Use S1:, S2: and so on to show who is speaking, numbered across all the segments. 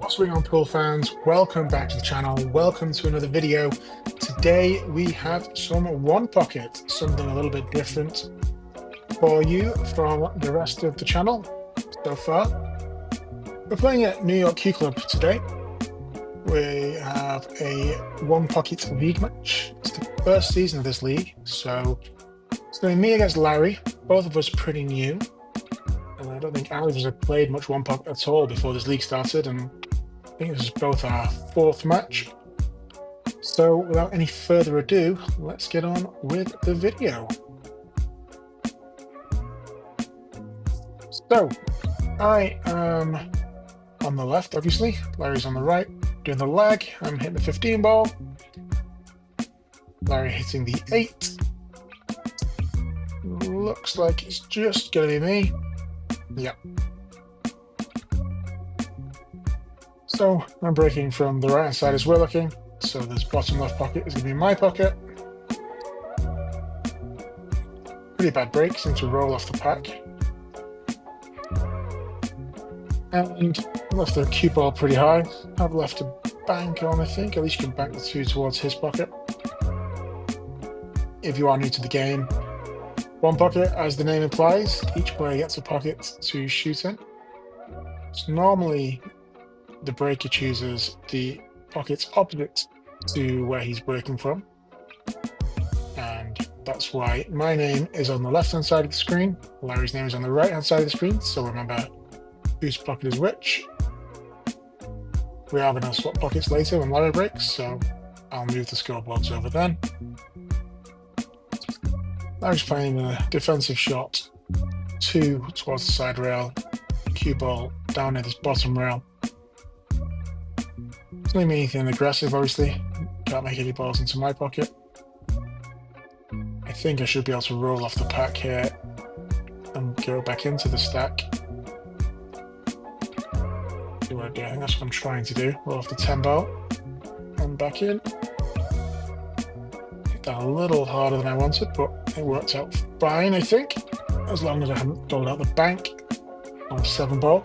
S1: Swing on Pool fans, welcome back to the channel. Welcome to another video. Today we have some one pocket, something a little bit different for you from the rest of the channel so far. We're playing at New York Q Club today. We have a one pocket league match. It's the first season of this league, so it's going to be me against Larry. Both of us pretty new. And I don't think either of us have played much one pocket at all before this league started, and I think this is both our fourth match. So without any further ado, let's get on with the video. So I am on the left, obviously. Larry's on the right, doing the lag. I'm hitting the 15 ball. Larry hitting the 8. Looks like it's just going to be me. Yeah. So I'm breaking from the right hand side as we're looking. So this bottom left pocket is going to be my pocket. Pretty bad break, seems to roll off the pack. And left the cue ball pretty high. I've left a bank on, I think. At least you can bank the 2 towards his pocket. If you are new to the game, one pocket, as the name implies, each player gets a pocket to shoot in. So normally the breaker chooses the pockets opposite to where he's breaking from. And that's why my name is on the left-hand side of the screen. Larry's name is on the right-hand side of the screen. So remember whose pocket is which. We are going to swap pockets later when Larry breaks, so I'll move the scoreboards over then. Larry's playing a defensive shot, 2 towards the side rail, cue ball down near this bottom rail. It's not anything aggressive, obviously. Can't make any balls into my pocket. I think I should be able to roll off the pack here and go back into the stack. See what I do. I think that's what I'm trying to do. Roll off the 10 ball and back in. Hit that a little harder than I wanted, but it worked out fine, I think, as long as I haven't doled out the bank on 7 ball.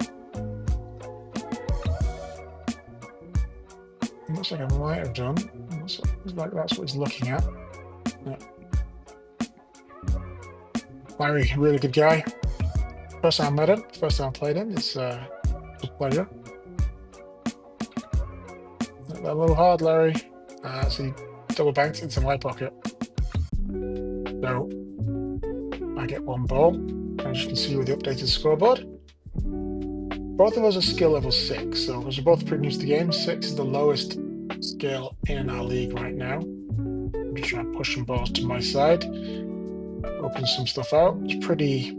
S1: It looks like I might have done. Looks like that's what he's looking at. Yeah. Larry, really good guy. First time I met him, first time I played him, it's a pleasure. That a little hard, Larry. So he double banked into my pocket. So I get 1 ball, as you can see with the updated scoreboard. Both of us are skill level 6, so we're both pretty new to the game. 6 is the lowest skill in our league right now. I'm just trying to push some balls to my side, open some stuff out. It's pretty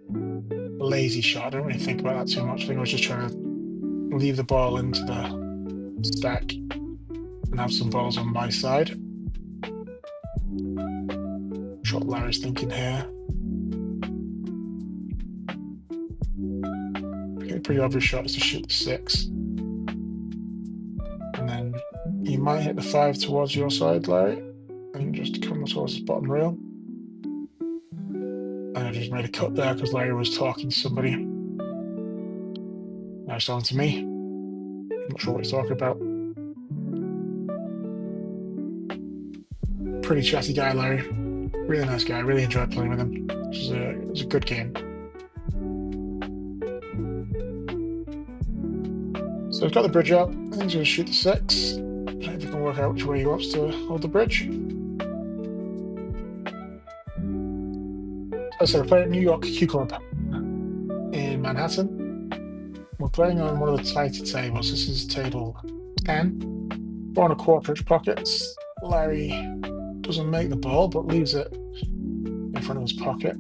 S1: lazy shot. I don't really think about that too much. I think I was just trying to leave the ball into the stack and have some balls on my side. What Larry's thinking here. Okay, pretty obvious shot is to shoot the 6. And then you might hit the 5 towards your side, Larry. And just come towards the bottom rail. And I just made a cut there because Larry was talking to somebody. Now he's talking to me. I'm not sure what he's talking about. Pretty chatty guy, Larry. Really nice guy. I really enjoyed playing with him. It was a good game. So he's got the bridge out. I think he's going to shoot the 6. I don't know if he can work out which way he wants to hold the bridge. So we're playing at New York Q Club in Manhattan. We're playing on one of the tighter tables. This is table 10. 4 1/4 inch pockets. Larry doesn't make the ball, but leaves it in front of his pocket.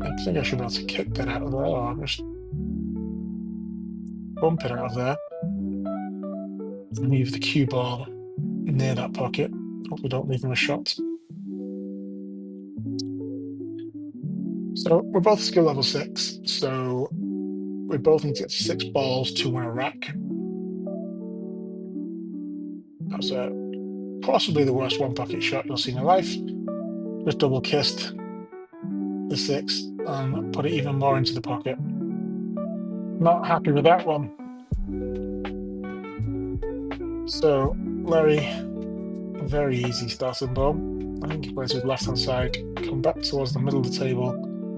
S1: I think I should be able to kick that out of there, or just bump it out of there. Leave the cue ball near that pocket. Hopefully don't leave him a shot. So we're both skill level 6, so we both need to get 6 balls to win a rack. That's possibly the worst one pocket shot you'll see in your life. Just double kissed the 6 and put it even more into the pocket. Not happy with that one. So Larry, very easy starting ball. I think he plays with left hand side, come back towards the middle of the table,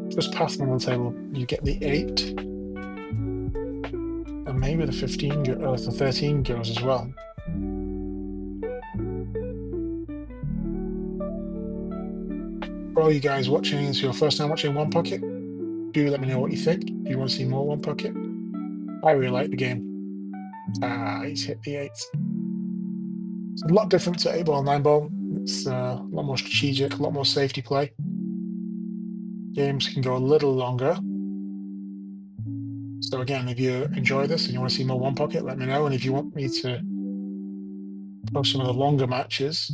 S1: just past the middle of the table, you get the 8. And maybe the 15 or the 13 goes as well. For all you guys watching, it's your first time watching One Pocket, do let me know what you think. Do you want to see more One Pocket? I really like the game. He's hit the 8. It's a lot different to 8 ball, 9 ball. It's a lot more strategic, a lot more safety play. Games can go a little longer. So again, if you enjoy this and you want to see more One Pocket, let me know. And if you want me to post some of the longer matches,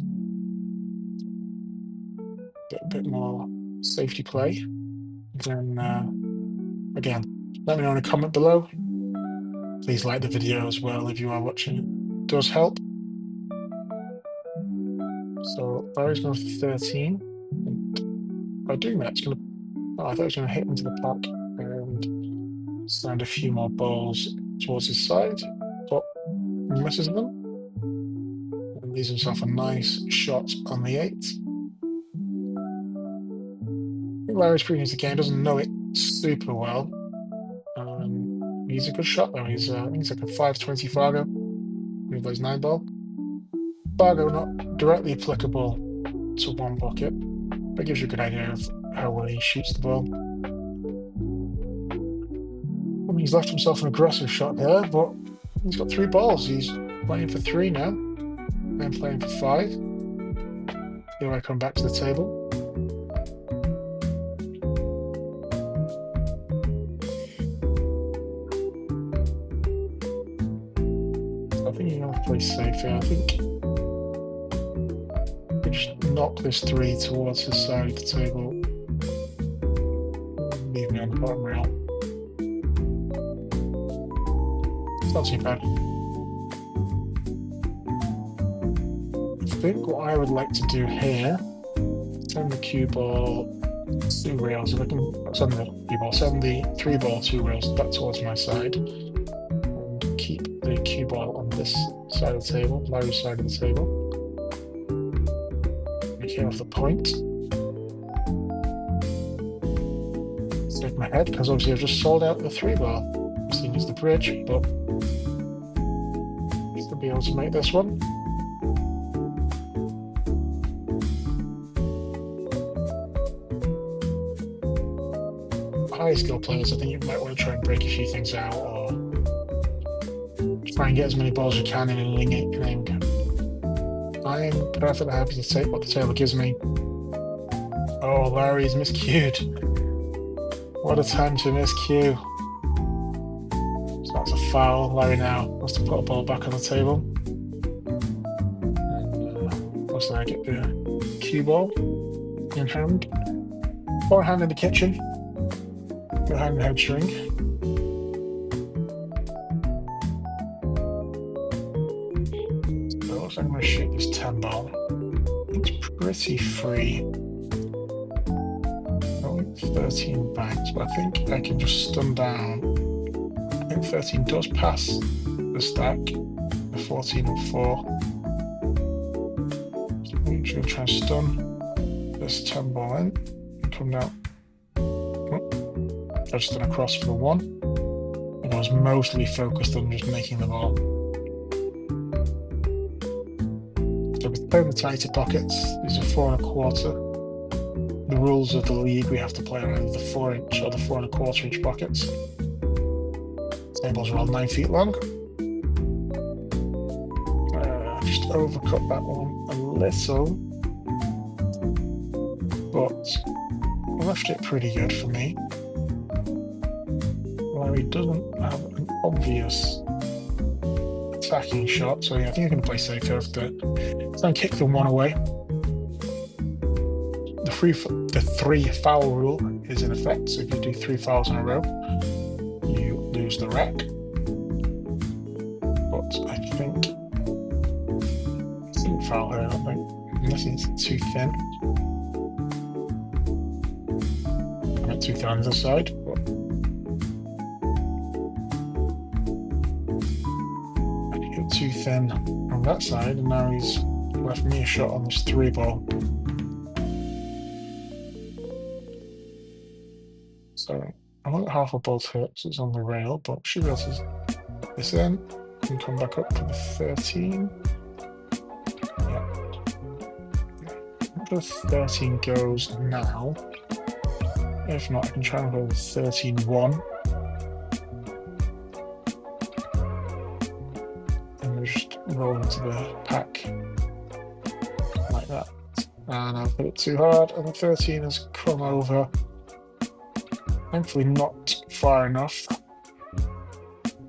S1: get a bit more safety play, then again, let me know in a comment below. Please like the video as well if you are watching. It does help. So Larry's going for 13. And by doing that, it's going to. Oh, I thought it was going to hit into the park and send a few more balls towards his side, but he misses them and leaves himself a nice shot on the 8. I think Larry's pretty new to the game, doesn't know it super well. He's a good shot though. He's I think he's like a 520 Fargo. He plays 9 ball. Fargo not directly applicable to One Pocket, but gives you a good idea of how well he shoots the ball. I mean, he's left himself an aggressive shot there, but he's got 3 balls. He's playing for 3 now, and playing for 5. Here I come back to the table. I think you're going to play safe here. I think we just knock this 3 towards his side of the table. Leave me on the bottom rail. It's not too bad. I think what I would like to do here, send the cue ball 2 rails. If I can send the cue ball, send the 3 ball 2 rails back towards my side, and keep the cue ball on this side of the table, Larry's side of the table. Make it off the point. Save my head, because obviously I've just sold out the 3 ball. Obviously needs the bridge, but should be able to make this one. High skill players, I think you might want to try and break a few things out, or try and get as many balls as you can in an inning. I am perfectly happy to take what the table gives me. Oh, Larry's miscued. What a time to miscue. So that's a foul. Larry now has to put a ball back on the table. And looks like I get the cue ball in hand. Forehand in the kitchen. Behind the head string. So it looks like I'm going to shoot this 10 ball. It's pretty free. Only 13 banks, but I think I can just stun down. I think 13 does pass the stack, the 14 and 4. So I'm just going to try and stun this 10 ball in and come down. I just done a cross for the 1, and I was mostly focused on just making the ball. So we're playing the tighter pockets. These are 4 1/4. The rules of the league, we have to play on either the 4-inch or the 4 1/4-inch pockets. Tables are all 9 feet long. Just overcut that one a little, but left it pretty good for me. Larry doesn't have an obvious attacking shot, so yeah, I think I'm going to play safe here after try and kick the 1 away. The 3 foul rule is in effect, so if you do 3 fouls in a row, you lose the rack. But I think it's a foul here, I don't think, unless it's too thin. I meant too thin on the other side, but too thin on that side, and now he's left me a shot on this 3-ball. So I want half a ball to hit, so it's on the rail, but should be able to this in and come back up to the 13. Yeah. The 13 goes now. If not, I can try and go with 13-1. And we'll just roll into the pack like that. And I've hit it too hard, and the 13 has come over. Thankfully not far enough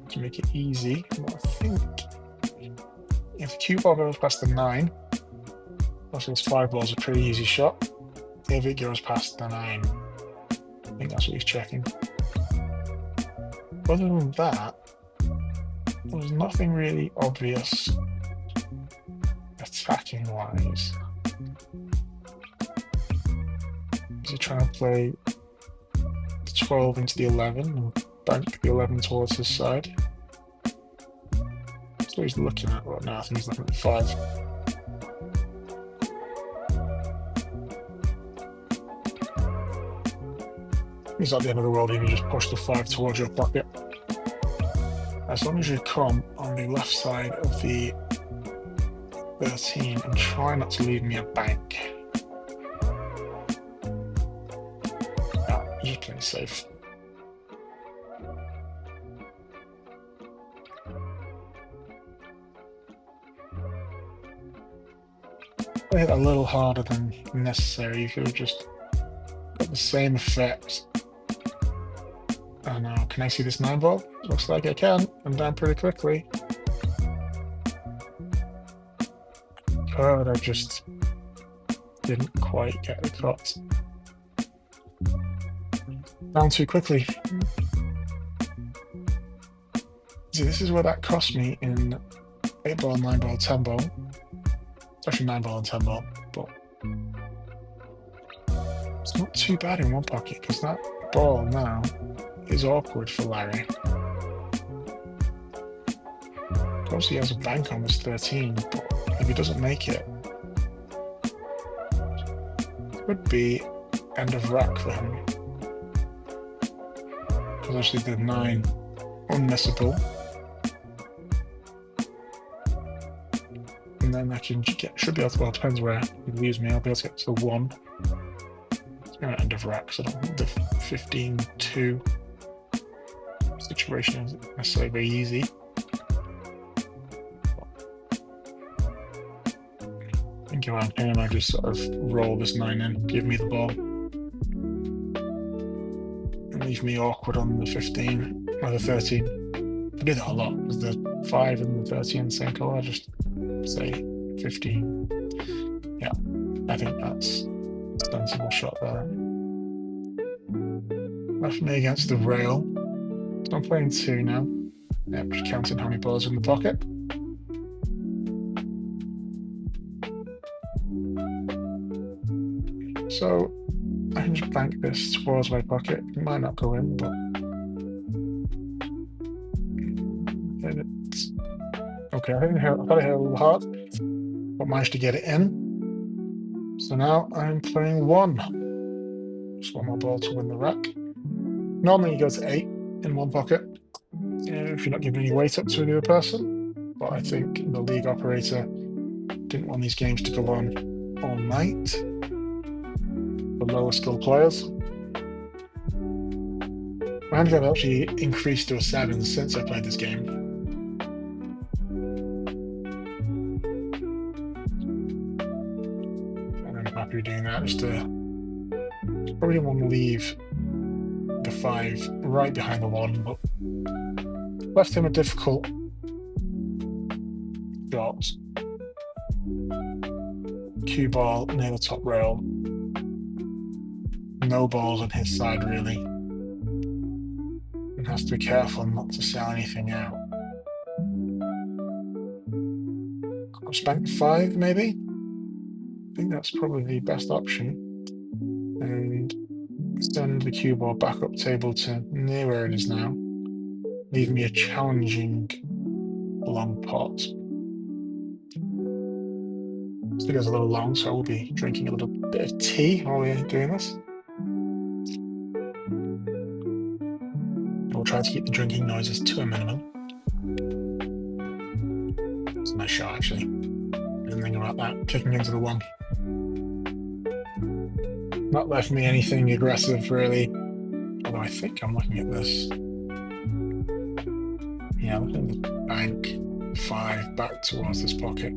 S1: to make it easy. But I think if the cue ball goes past the 9, obviously this 5 ball's a pretty easy shot. If it goes past the 9, I think that's what he's checking. Other than that, there's nothing really obvious attacking wise. Is he trying to play the 12 into the 11 and bank the 11 towards his side? That's what he's looking at right now. I think he's looking at the 5. It's not the end of the world if you just push the 5 towards your pocket. As long as you come on the left side of the 13 and try not to leave me a bank. Yeah, you're just playing safe. I hit a little harder than necessary. You could have just got the same effect. Oh no, can I see this 9 ball? Looks like I can. I'm down pretty quickly. But I just didn't quite get the cut. Down too quickly. See, this is where that cost me in 8 ball, 9 ball, 10 ball. It's actually 9 ball and 10 ball, but it's not too bad in one pocket because that ball now is awkward for Larry. Of course, he has a bank on this 13, but if he doesn't make it, it would be end of rack for him. Because actually the 9 unmissable. And then I can should be able to, well, it depends where he leaves me, I'll be able to get to the 1. It's going to end of rack, so I don't think the 15-2 situation is necessarily very easy. I think if I'm him, I just sort of roll this 9 in, give me the ball, and leave me awkward on the 15 or the 13. I do that a lot, because the 5 and the 13 the same colour, I just say 15. Yeah, I think that's a sensible shot there. Left me against the rail. So I'm playing 2 now. Yep, just counting how many balls in the pocket. So I can just bank this towards my pocket. It might not go in, but it's okay. I thought I hit a little hard, but managed to get it in. So now I'm playing 1. Just one more ball to win the rack. Normally you go to 8 in one pocket, if you're not giving any weight up to the other person. But I think the league operator didn't want these games to go on all night for lower skill players. My handicap actually increased to a 7 since I played this game. And I'm happy doing that. Just probably didn't want to leave the 5 right behind the 1, but left him a difficult shot. Cue ball near the top rail. No balls on his side really. And has to be careful not to sell anything out. I'll just bank 5 maybe. I think that's probably the best option. And send the cue ball back up table to near where it is now. Leave me a challenging long pot. This video's a little long, so I will be drinking a little bit of tea while we're doing this. We'll try to keep the drinking noises to a minimum. It's a nice shot, actually. I didn't think about that, kicking into the one. Not left me anything aggressive, really. Although I think I'm looking at this. Yeah, looking at the bank 5 back towards this pocket.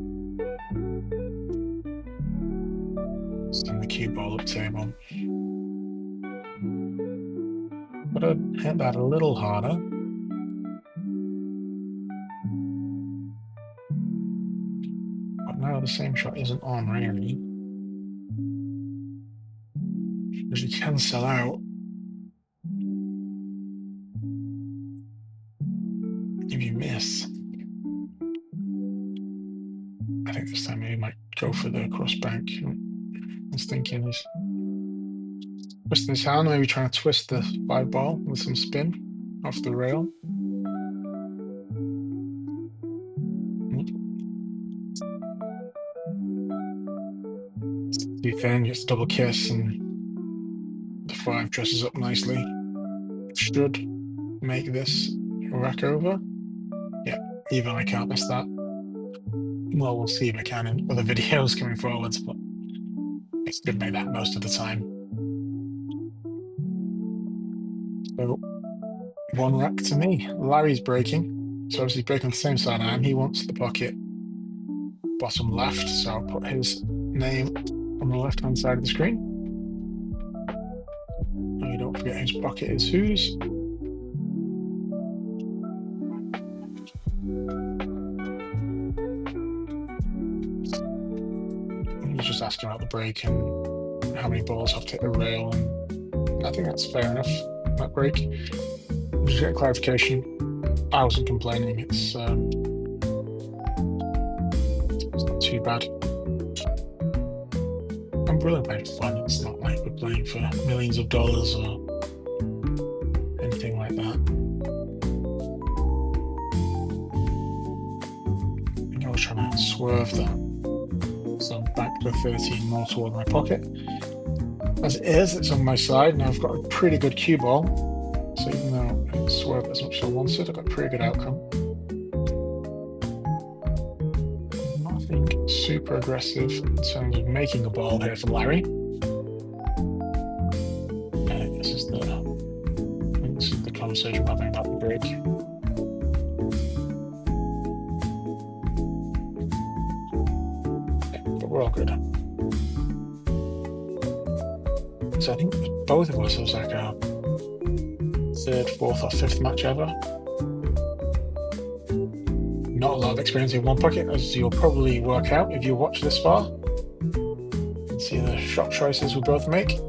S1: Send the cue ball up table. But I'd hit that a little harder. But now the same shot isn't on, really. Because you can sell out if you miss. I think this time he might go for the cross bank. I was thinking he's twisting his hand, maybe trying to twist the 5 ball with some spin off the rail. Too thin, gets a double kiss, and the 5 dresses up nicely. Should make this a rack over. Yeah, even I can't miss that. Well, we'll see if I can in other videos coming forwards, but I should make that most of the time. So 1 rack to me. Larry's breaking. So obviously he's breaking on the same side I am. He wants the pocket bottom left, so I'll put his name on the left-hand side of the screen. And you don't forget whose pocket is whose. He's just asking about the break and how many balls have to hit the rail, and I think that's fair enough, that break. Just get clarification. I wasn't complaining, it's not too bad. I'm really playing for fun, it's not like we're playing for millions of dollars or anything like that. I think I was trying to swerve that. So I'm back to 13 more toward my pocket. As it is, it's on my side. Now I've got a pretty good cue ball. So even though I didn't swerve as much as I wanted, I got a pretty good outcome. Nothing super aggressive in terms of making a ball here for Larry. This is the conversation we're having about the break. We're all good. So I think both of us, it was like our 3rd, 4th or 5th match ever. Not a lot of experience in 1 pocket, as you'll probably work out if you watch this far. You can see the shot choices we both make.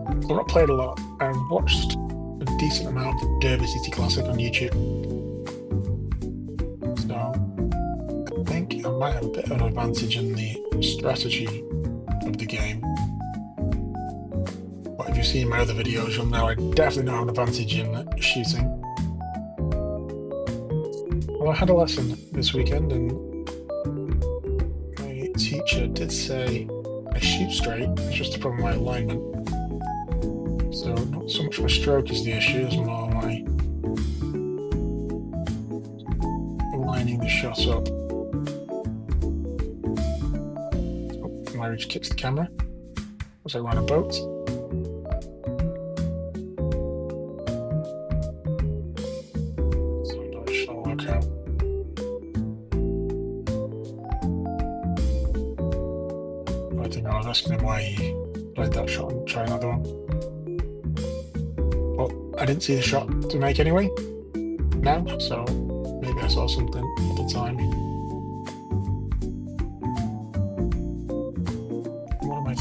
S1: I've not played a lot. I've watched a decent amount of Derby City Classic on YouTube. So I think I might have a bit of an advantage in the strategy of the game. But if you've seen my other videos, you'll know I definitely don't have an advantage in shooting. Well, I had a lesson this weekend, and my teacher did say I shoot straight, it's just a problem with my alignment. So not so much my stroke is the issue, as more my lining the shot up. Larry just kicks the camera as I run a boat. So that shall work out. I think I was asking him why he played that shot and try another one. But I didn't see the shot to make anyway now, so maybe I saw something at the time.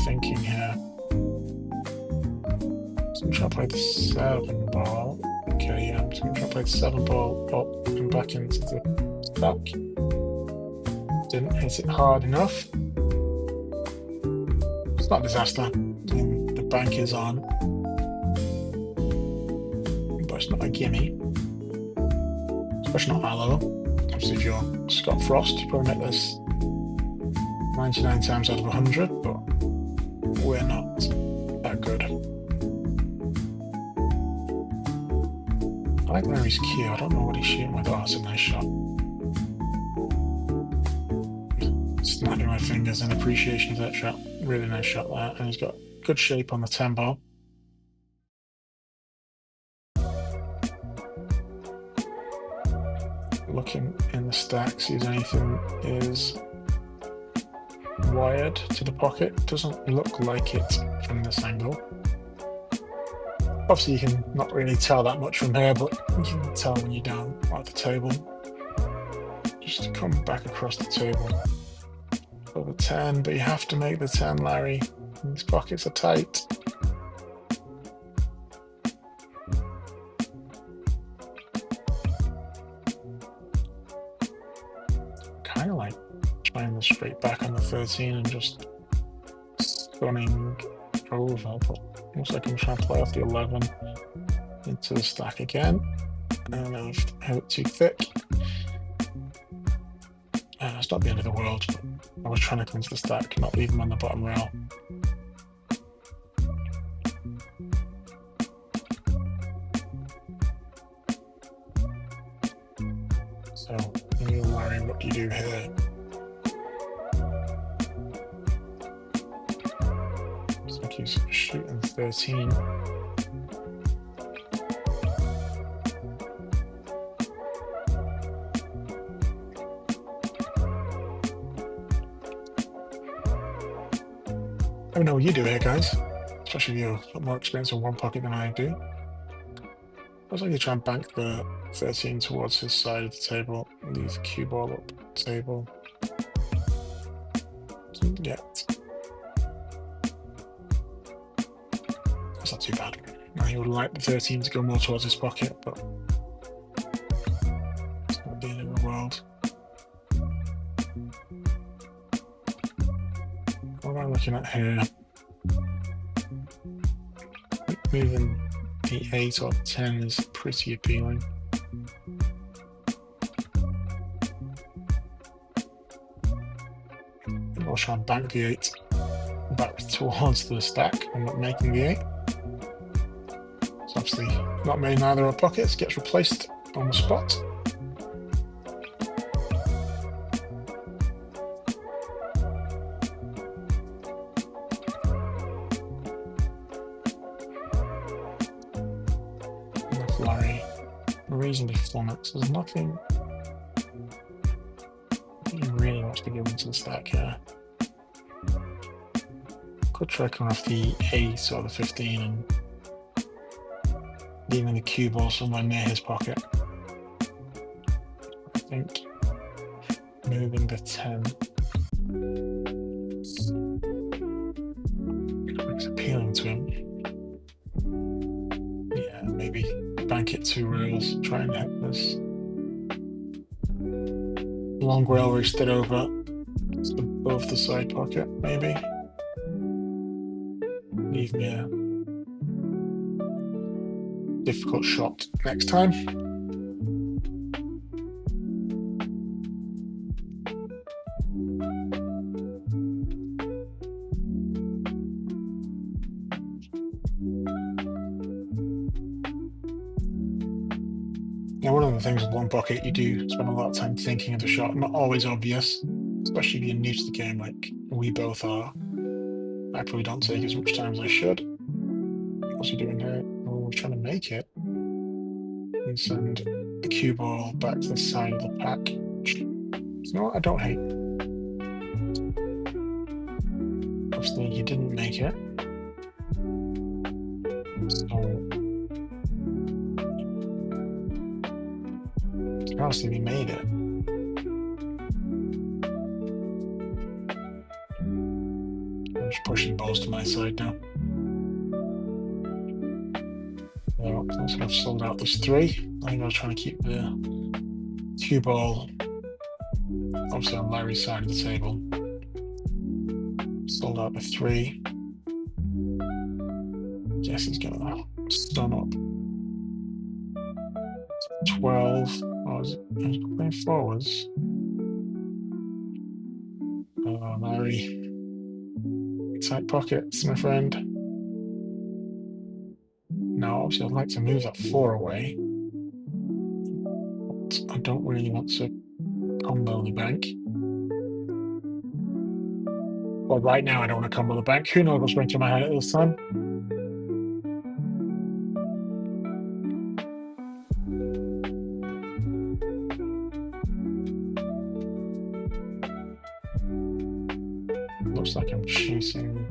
S1: Thinking here. So I'm trying to play the 7 ball. Okay, yeah, I'm just going to try to play the 7 ball up and back into the stack. Didn't hit it hard enough. It's not a disaster. And the bank is on. But it's not a gimme. especially not aloe. Obviously, if you're Scott Frost, you probably make this 99 times out of 100, but we're not that good. I like Larry's cue. I don't know what he's shooting with. Oh, it's a nice shot. Snapping my fingers in appreciation of that shot. Really nice shot there. And he's got good shape on the 10 ball. Looking in the stack, see if anything is wired to the pocket. Doesn't look like it from this angle. Obviously, you can not really tell that much from here, but you can tell when you're down at the table. Just to come back across the table. Over 10, but you have to make the 10, Larry. These pockets are tight. Kind of like trying to straight back on the 13 and just stunning over, but looks like I'm trying to play off the 11 into the stack again. And I've held it too thick. It's not the end of the world, but I was trying to come into the stack, not leave him on the bottom rail. So, Larry, what do you do here? Looks like he's shooting 13. I don't know what you do here, guys, especially if you've got more experience in one pocket than I do. Looks like you try and bank the 13 towards his side of the table, leave the cue ball up the table. Doesn't get. That's not too bad. Now he would like the 13 to go more towards his pocket, but it's not the end of the world. What am I looking at here? Moving the 8 or 10 is pretty appealing. I'll try and bank the 8 back towards the stack and not making the 8. So obviously not made in either of our pockets, gets replaced on the spot. Larry reasonably flummoxed. There's nothing he really wants to give into the stack here. Could try coming off the 8 or the 15 and leaving the cue ball somewhere near his pocket. I think moving the 10 looks appealing to him. Yeah, maybe bank it 2 rails, try and hit this long rail where he stood over above the side pocket, maybe. Leave me a difficult shot next time. Now, one of the things with one pocket, you do spend a lot of time thinking of the shot. Not always obvious, especially if you're new to the game like we both are. I probably don't take as much time as I should. What's he doing here? Oh, we're trying to make it. And send the cue ball back to the side of the pack. You know what? I don't hate. Obviously, he didn't make it. So, obviously, we made it. I'm just pushing balls to my side now. Well, that's enough sold out this 3. I think I was trying to keep the cue ball obviously on Larry's side of the table. Sold out the 3. Guess he's gonna stun up 12 or was playing forwards. Oh, Larry. Tight pockets, my friend. Now, obviously, I'd like to move that 4 away. But I don't really want to combo the bank. Well, right now, I don't want to combo the bank. Who knows what's going through my head at this time? Looks like I'm chasing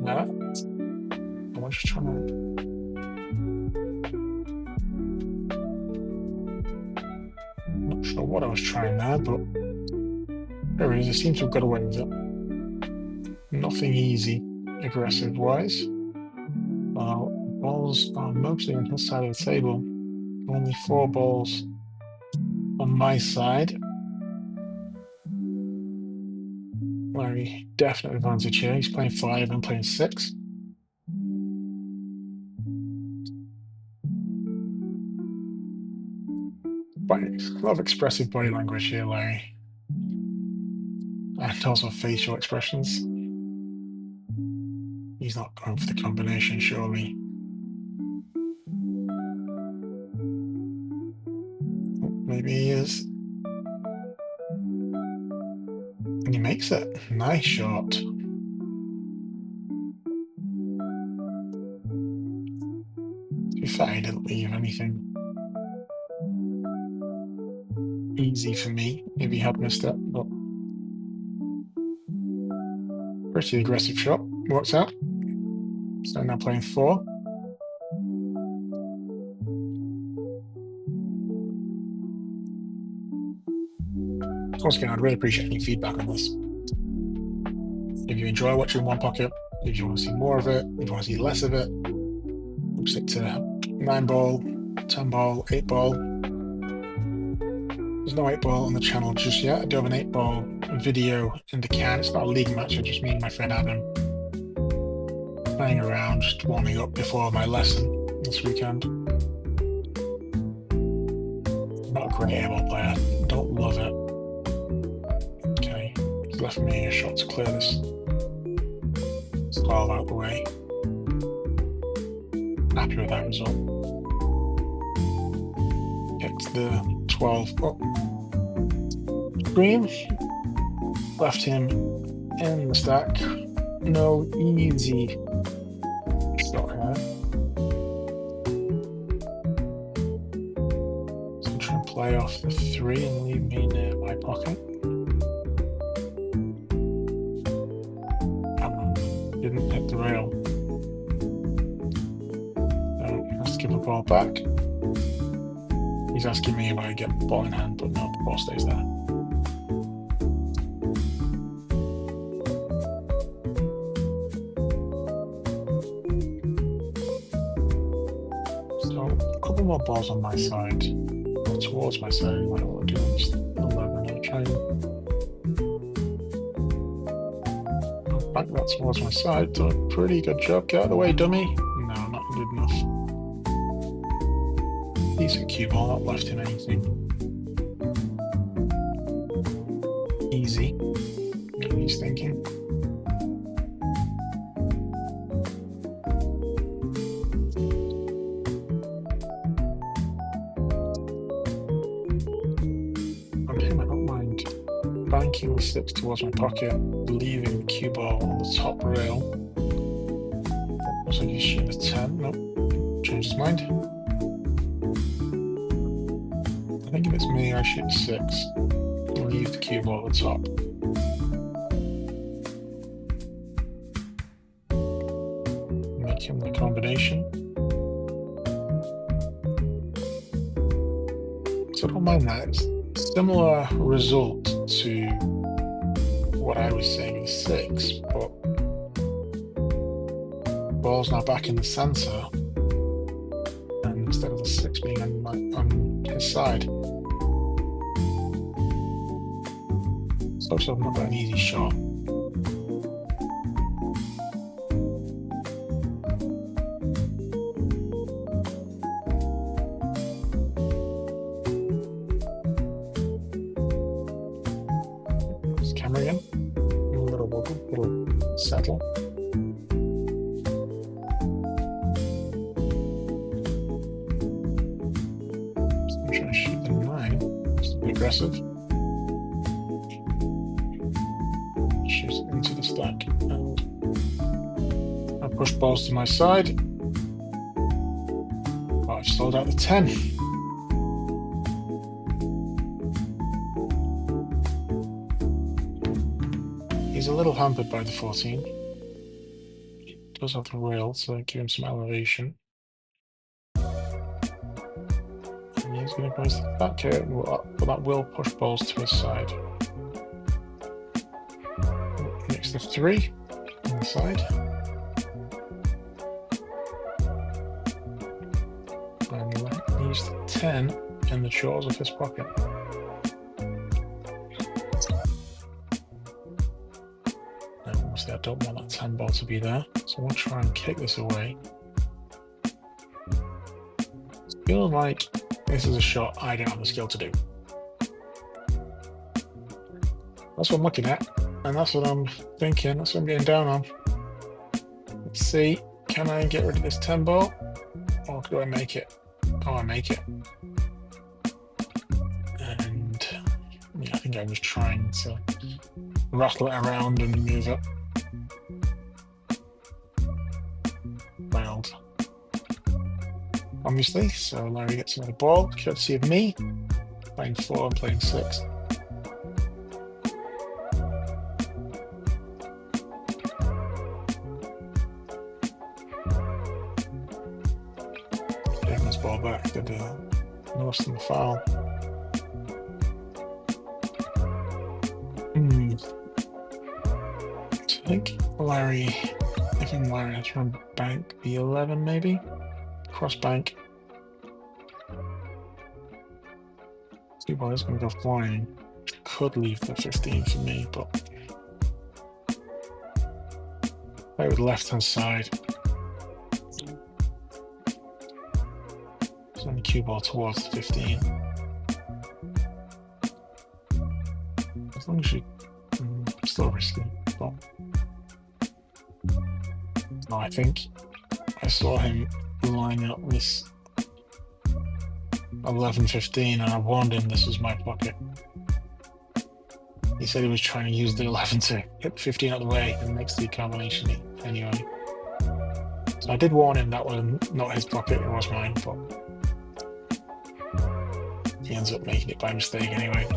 S1: that. I was just trying to. Not sure what I was trying there, but there it is. I seem to have got away with it. Nothing easy, aggressive wise. Balls are mostly on his side of the table. Only 4 balls on my side. Larry, definite advantage here. He's playing 5 and playing 6. But a lot of expressive body language here, Larry. And also facial expressions. He's not going for the combination, surely. Maybe he is. And he makes it. Nice shot. To be fair, he didn't leave anything easy for me if he had missed it, but pretty aggressive shot. Works out. So now playing 4. Once again, I'd really appreciate any feedback on this. If you enjoy watching One Pocket, if you want to see more of it, if you want to see less of it, we'll stick to 9 ball, 10 ball, 8 ball. There's no 8 ball on the channel just yet. I do have an 8 ball video in the can. It's not a league match, it's just me and my friend Adam playing around, just warming up before my lesson this weekend. Not a great 8 ball player, don't love it. Okay, he's left me a shot to clear this 12 out the way. Happy with that result. Kicked the 12 up. Green. Left him in the stack. No easy shot here. So I'm trying to play off the 3 and leave me near my pocket. Didn't hit the rail. So he has to give the ball back. He's asking me if I get the ball in hand, but no, the ball stays there. So a couple more balls on my side, or towards my side. I don't know what to do. Just 11. I'll try and back that towards my side. Done a pretty good job. Get out of the way, dummy. No, not good enough. Decent cue ball, not left him anything easy. What he's thinking. On him, I don't mind banking the 6 towards my pocket, leaving the cue ball on the top rail. Looks like he's shooting a 10. Nope, changed his mind. I think if it's me, I shoot 6. Leave the cue ball at the top. Make him the combination. So I don't mind that. It's a similar result to what I was saying with 6, but ball's now back in the center, and instead of the 6 being on his side. So I've not got an easy shot. settle. So I'm trying to shoot the 9. It's a bit aggressive. Shoot it into the stack. And I push balls to my side. But I've sold out the 10. He's a little hampered by the 14. He does have the rail, so give him some elevation. And he's going to go to the back here, but that will push balls to his side. Makes the 3 on the side. And leaves the 10 in the jaws of his pocket. I don't want that 10 ball to be there, so I'm going to try and kick this away. It feels like this is a shot I don't have the skill to do. That's what I'm looking at, and that's what I'm thinking, that's what I'm getting down on. Let's see, can I get rid of this 10 ball, or do I make it? Oh, I make it. And yeah, I think I was trying to rattle it around and move it. Failed, obviously, so Larry gets another ball, courtesy of me. Playing 4 and playing 6. Taking this ball back, did lost in the foul. I think Larry, if I'm Larry, I try and bank the 11 maybe? Cross bank. See, well, it's going to go flying. Could leave the 15 for me, but play with left hand side. Send the cue ball towards the 15. As long as you still risky. But no, I think I saw him line up this 11-15 and I warned him this was my pocket. He said he was trying to use the 11 to hit 15 out of the way and makes the combination anyway. So I did warn him that was not his pocket, it was mine, but he ends up making it by mistake anyway.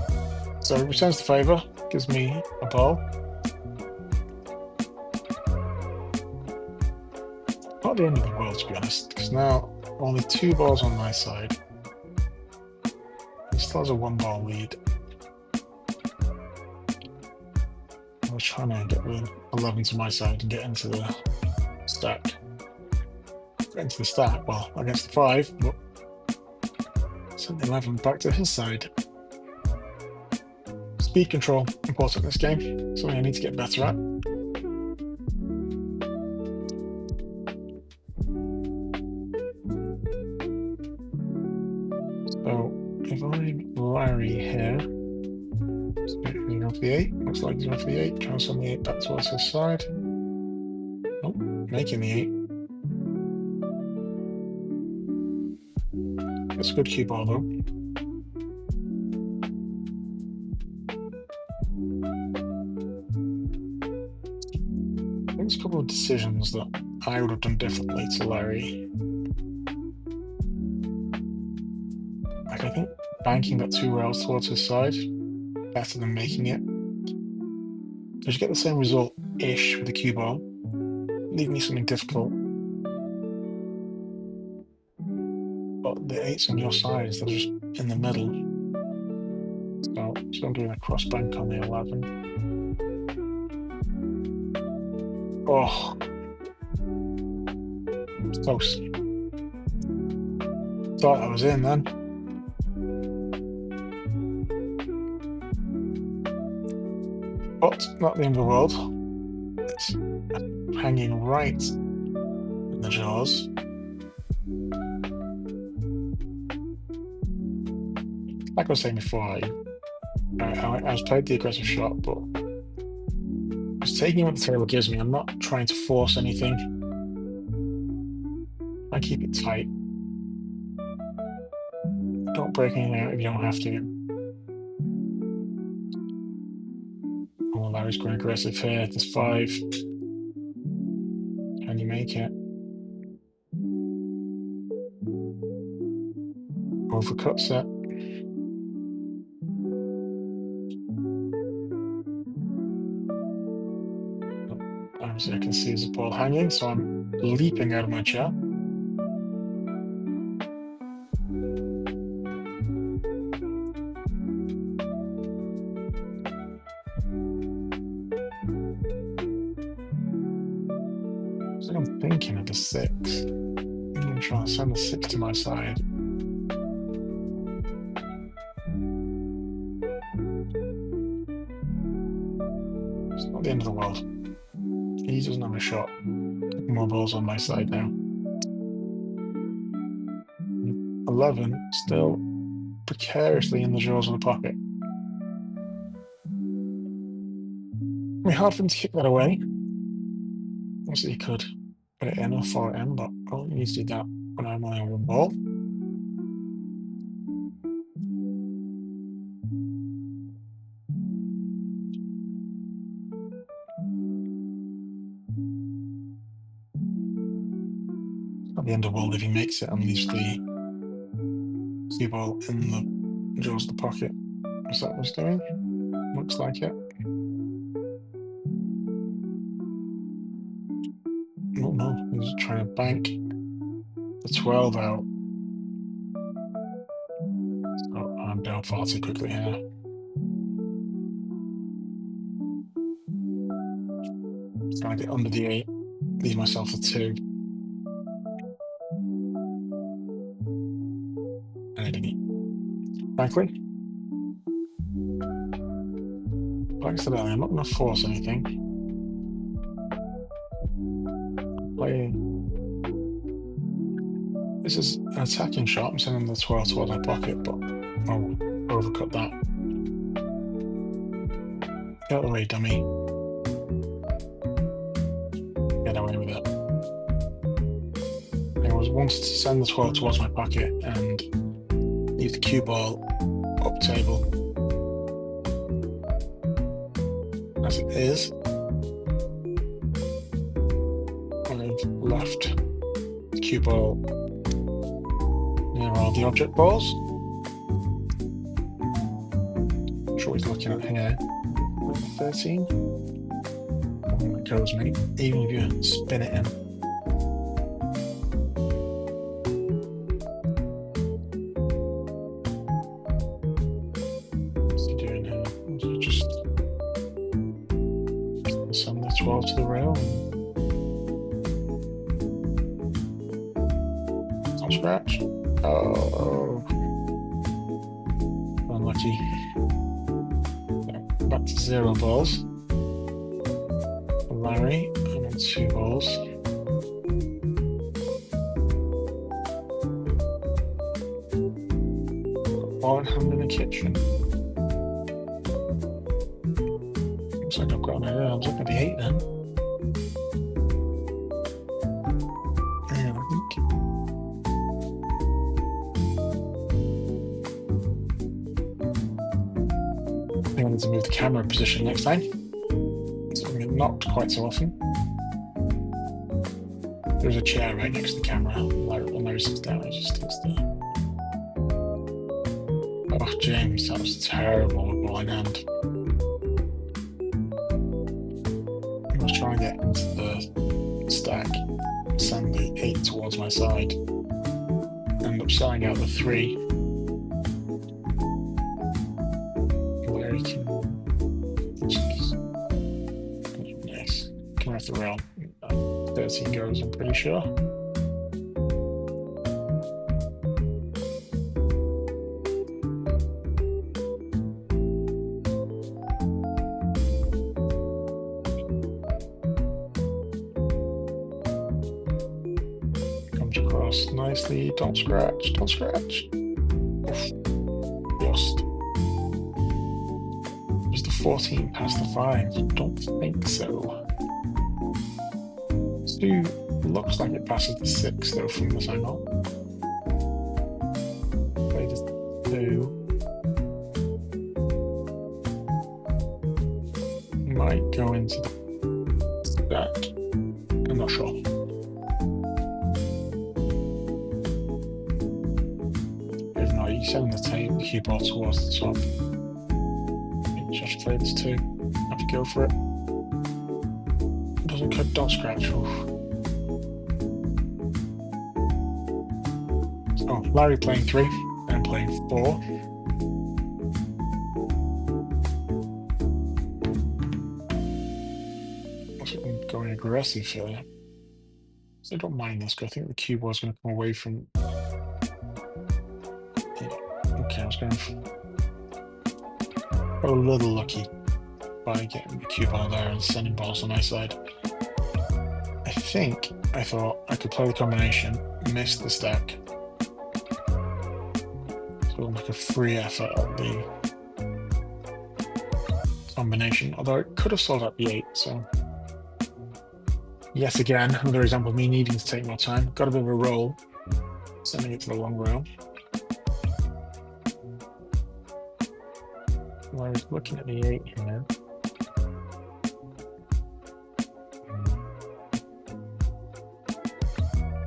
S1: So it returns the favour, gives me a ball. Not the end of the world, to be honest, because now only 2 balls on my side. He still has a 1 ball lead. I was trying to get the 11 to my side and get into the stack. Get into the stack, well, against the 5, but send the 11 back to his side. Speed control, important in this game, something I need to get better at. So if I'm Larry here, he's going for the 8, looks like he's going for the 8, trying to send the 8 back towards his side. Oh, making the 8. It's a good cue ball though. I think there's a couple of decisions that I would have done differently to Larry. Like, I think banking that 2 rails towards his side better than making it. Because you get the same result-ish with the cue ball. Leave me something difficult. But the 8's on your side instead of just in the middle. So I'm doing a cross bank on the 11. Oh, close. Thought I was in then. But not the end of the world. It's hanging right in the jaws. Like I was saying before, I was played the aggressive shot, but Just taking what the table gives me. I'm not trying to force anything. I keep it tight. Don't break anything out if you don't have to. Oh, Larry's going aggressive here. There's 5. Can you make it? Overcuts it. Obviously, I can see there's a ball hanging, so I'm leaping out of my chair. So I'm thinking of the 6. I'm going to try and send the 6 to my side. It's not the end of the world. He doesn't have a shot. More balls on my side now. 11, still precariously in the jaws of the pocket. It'd be hard for him to kick that away. Obviously, he could put it in or throw it in, but I don't need to do that when I'm only on one ball. At the end of the world if he makes it and leaves the cue ball in the jaws of the pocket. Is that what he's doing? Looks like it. Oh no, he's trying to bank the 12 out. So I'm down far too quickly here. Trying to get under the 8, leave myself a 2. And I didn't. Frankly, like I said earlier, I'm not going to force anything. This is an attacking shot. I'm sending the 12 towards my pocket, but I'll overcut that. Get out of the way, dummy. Get away with it. I wanted to send the 12 towards my pocket and leave the cue ball up table. As it is, I've left the cue ball near all the object balls. I'm sure he's looking at here. 13. Oh, it goes, mate. Even if you spin it in. What's he doing here? Just send the 12 to the rail. Not scratch. Oh, unlucky. Back to 0 balls. Larry, I'm on 2 balls. Ball in hand in the kitchen. Looks like I've got an idea. I was looking at the 8 then. I need to move the camera position next time, so I'm getting knocked quite so often. There's a chair right next to the camera. When Larry sits down, he just sits there. Oh, James, that was terrible with ball in hand. I was trying to get into the stack, send the 8 towards my side, end up selling out the 3. Nice. Can have the rail. 13 goes, I'm pretty sure. Comes across nicely. Don't scratch. Don't scratch. Oof. Just. There's the 14 past the 5? Don't think so. 2 looks like it passes the 6 though from this angle. Play the 2. Might go into the stack. I'm not sure. If not, you send the cue ball towards the top. Just play this 2. Have to go for it. Doesn't cut dot scratch. Oof. Oh, Larry playing 3 and playing 4. I'm going aggressive here. So I don't mind this, because I think the cue ball is going to come away from. Okay, I was going for a little lucky by getting the cue ball there and sending balls on my side. I thought I could play the combination, miss the stack. So like a free effort at the combination, although it could have sold at the 8, so. Yes, again, another example of me needing to take more time. Got a bit of a roll, sending it to the long rail. I was looking at the 8 here.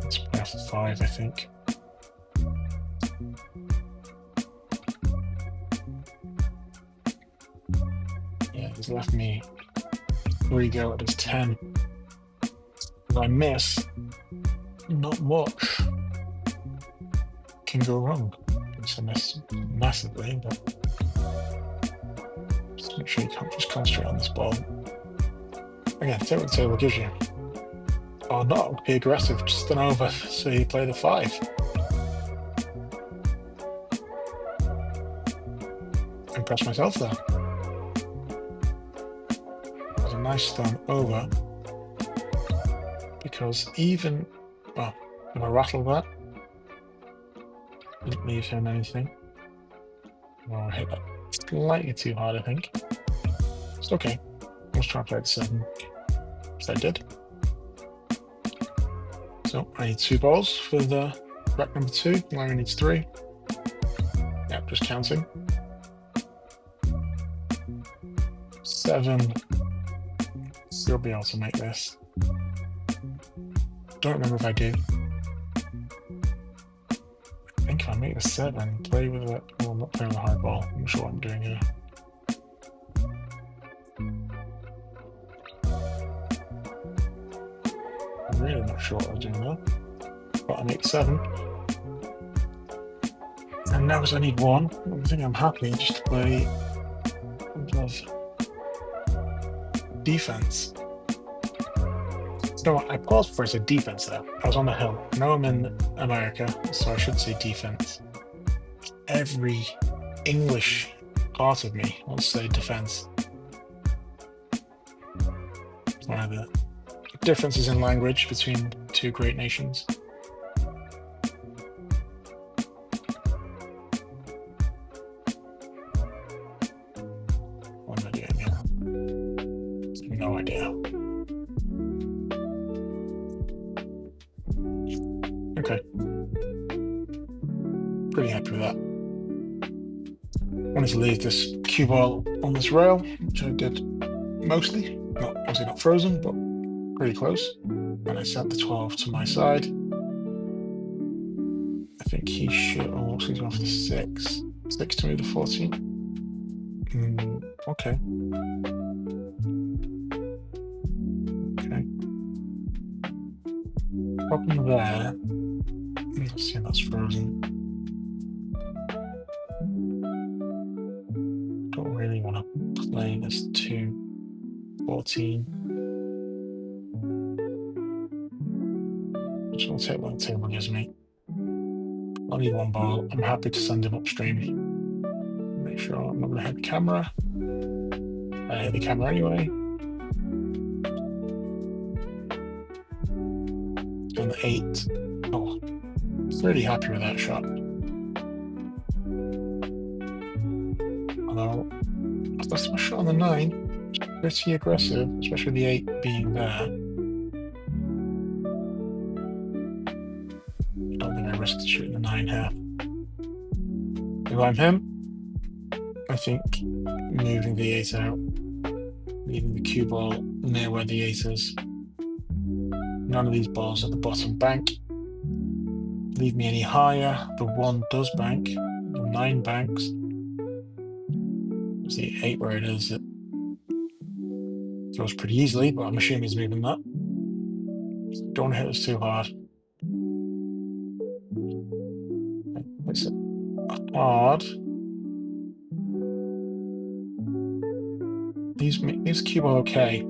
S1: Let's play off the 5, I think. Yeah, he's left me 3 go at his 10. If I miss, not much can go wrong. It's a miss massively, but just make sure you can't just concentrate on this ball. Again, take what the table gives you. Or not, be aggressive, just an over, so you play the 5. Impress myself there. It was a nice stone over. Because even, well, if I rattle that, didn't leave him anything. Oh, I hit that slightly too hard, I think. It's okay. Let's try to play the 7. Yes, I did. So I need 2 balls for the rack number 2. Larry needs 3. Yeah, just counting. 7. Still be able to make this. Don't remember if I do. I think if I make the 7, play with it. Oh, I'm not playing with a high ball. I'm not sure what I'm doing here. I'm really not sure what I was doing there. But I make 7. And now because I need 1, I think I'm happy just to play defense. No, I paused before I said defense there. I was on the hill. Now I'm in America, so I should say defense. Every English part of me wants to say defense. One of the differences in language between 2 great nations. What am I doing here? No idea. Okay. Pretty happy with that. Wanted to leave this cue ball on this rail, which I did mostly. Not obviously not frozen, but pretty close. And I sent the 12 to my side. I think he should. Oh, he's off the 6. 6 to move the 14. Okay. Okay. Problem there. Let's see if that's frozen. Don't really want to play this 2, 14. Just want to take what the table gives me. I need 1 ball. I'm happy to send him upstream. Make sure I'm not going to hit the camera. I hit the camera anyway. And the 8. Oh, really happy with that shot. Although, I That's my shot on the 9. Pretty aggressive, especially the 8 being there. I don't think I risked shooting the 9 here. If I'm him, I think moving the 8 out, leaving the cue ball near where the 8 is. None of these balls at the bottom bank. Leave me any higher. The 1 does bank. The 9 banks. It's the 8 where it is. It throws pretty easily, but I'm assuming he's moving that. Don't hit us too hard. It's hard. These cube are okay.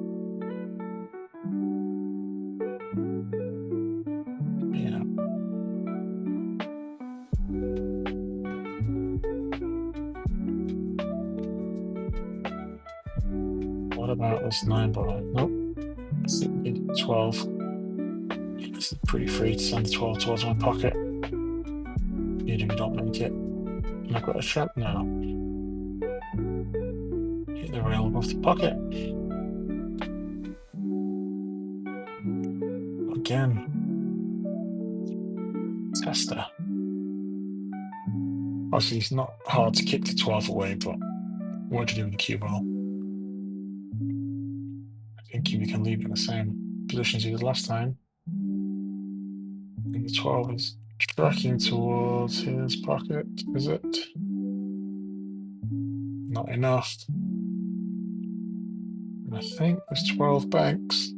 S1: Yeah. What about this 9 ball? Nope. Let's see, 12. This is pretty free to send the 12 towards my pocket. Even if you don't make it. And I've got a shot now. Hit the rail above the pocket. Again. Tester. Obviously, it's not hard to kick the 12 away, but what do you do with the cue ball? I think we can leave it in the same position as he did last time. And the 12 is tracking towards his pocket, is it? Not enough. And I think there's 12 banks.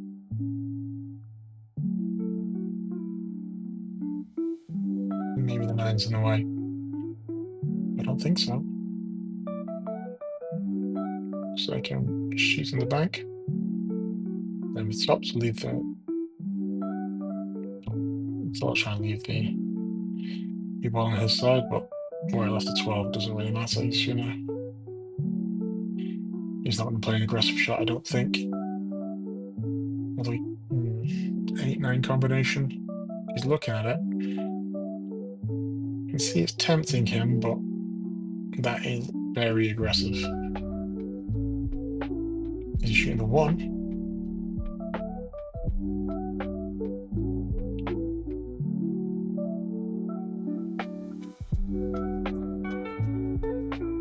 S1: Maybe the 9's in the way. I don't think so. So I can shoot in the bank. Then with tops, leave the. I thought I'd try and leave the ball on his side, but where I left the 12 doesn't really matter. He's not going to play an aggressive shot, I don't think. Although 8-9 combination. He's looking at it. You can see it's tempting him, but that is very aggressive. Is he shooting the 1?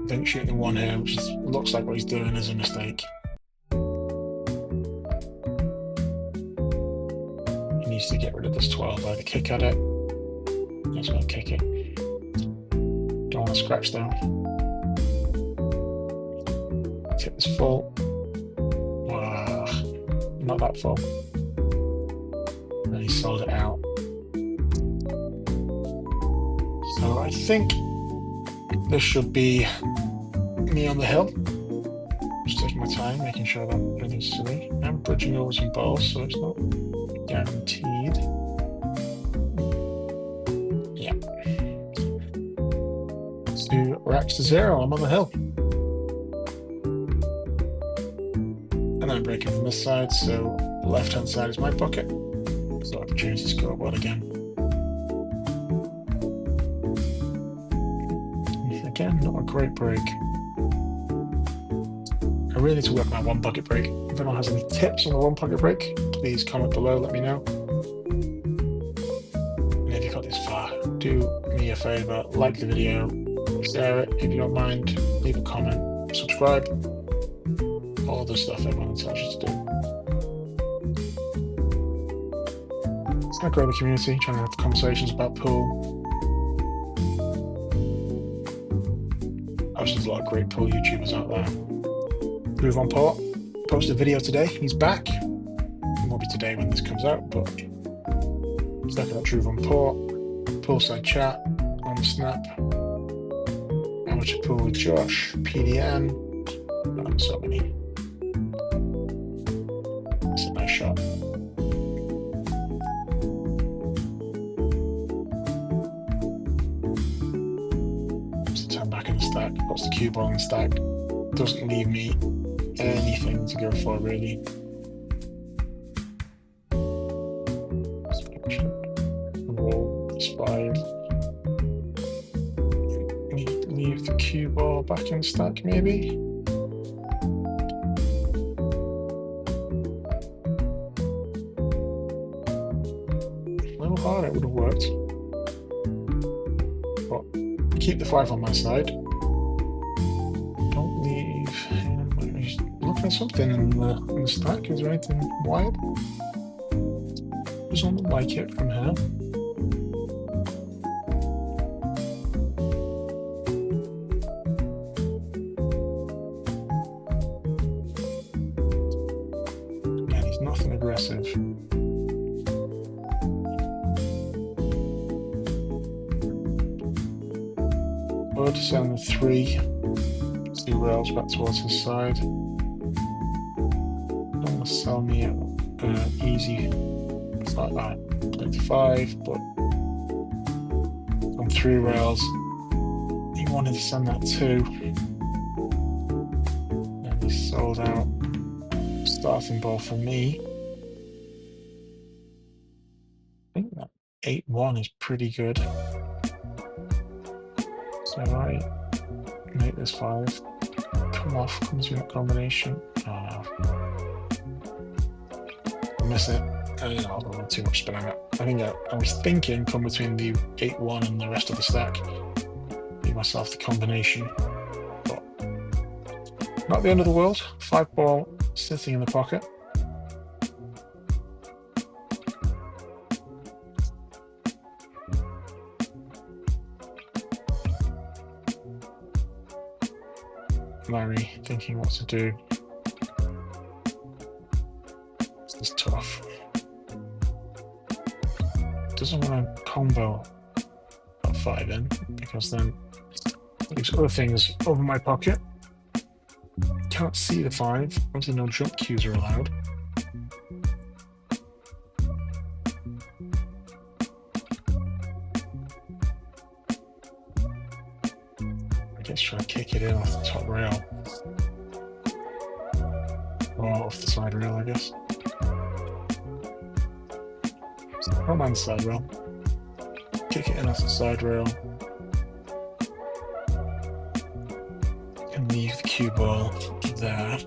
S1: I think shooting the 1 here, which looks like what he's doing, is a mistake. He needs to get rid of this 12, either kick at it. He's going to kick it. Don't want to scratch though. Let's hit this full. Not that full. And he sold it out. So I think this should be me on the hill. Just taking my time, making sure that everything's silly. I'm bridging over some balls, so it's not guaranteed. Yeah. 2 racks to 0. I'm on the hill. And I'm breaking from this side, so the left-hand side is my pocket. So I have to change the scoreboard again. Again, not a great break. I really need to work on my 1 pocket break. If anyone has any tips on the 1 pocket break, please comment below, let me know. And if you got this far, do me a favour, like the video, share it if you don't mind, leave a comment, subscribe. All the stuff everyone tells you to do. It's going to grow the community, trying to have conversations about pool. There's a lot of great pool YouTubers out there. Groove on Port posted a video today. He's back. It won't be today when this comes out, but let's look at Groove on Port. Poolside chat on the Snap. Amateur pool with Josh. PDM. So many. It's a nice shot. Stack, puts the cue ball in the stack, doesn't leave me anything to go for really. Roll this 5. Leave the cue ball back in the stack maybe. hard, it would have worked. But keep the 5 on my side. Don't leave him. He's looking at something in the stack. Is there anything wild? Doesn't look like it from here. Again, he's nothing aggressive. Would send the 3 2 rails back towards his side. Don't want to sell me easy. It's like that. 25, but on 3 rails, he wanted to send that 2. And he sold out. Starting ball for me. I think that 8-1 is pretty good. So I make this 5. Come off, comes with that combination. I miss it. I don't know, too much spin on it. I think I was thinking come between the 8-1 and the rest of the stack. Give myself the combination. But not the end of the world. 5 ball sitting in the pocket. Larry thinking what to do. This is tough. Doesn't want to combo that 5 in because then leaves other things over my pocket. Can't see the 5. Obviously no jump cues are allowed. I guess try to kick it in off the top rail. Or off the side rail, I guess. Don't mind the side rail. Kick it in off the side rail. And leave the cue ball there.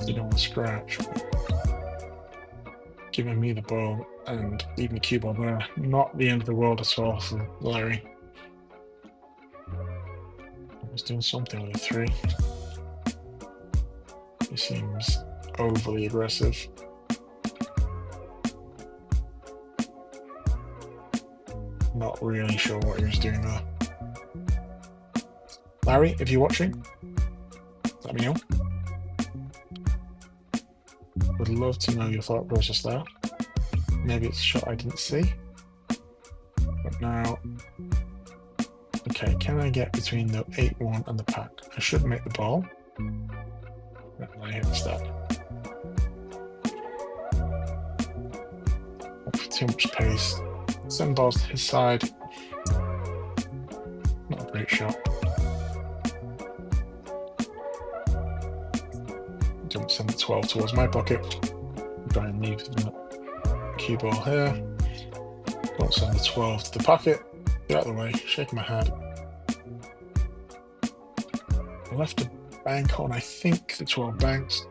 S1: You don't want to scratch. Giving me the ball and leaving the cue ball there. Not the end of the world at all for Larry. He's doing something with a 3. He seems overly aggressive. Not really sure what he was doing there. Larry, if you're watching, let me know. Would love to know your thought process there. Maybe it's a shot I didn't see. But now, okay, can I get between the 8-1 and the pack? I should make the ball. And I hit the stack. Too much pace. 7 balls to his side. Not a great shot. Don't send the 12 towards my pocket. Try and leave the cue ball here. Don't send the 12 to the pocket. Get out of the way, shaking my head. I left a bank on, I think, the 12 banks.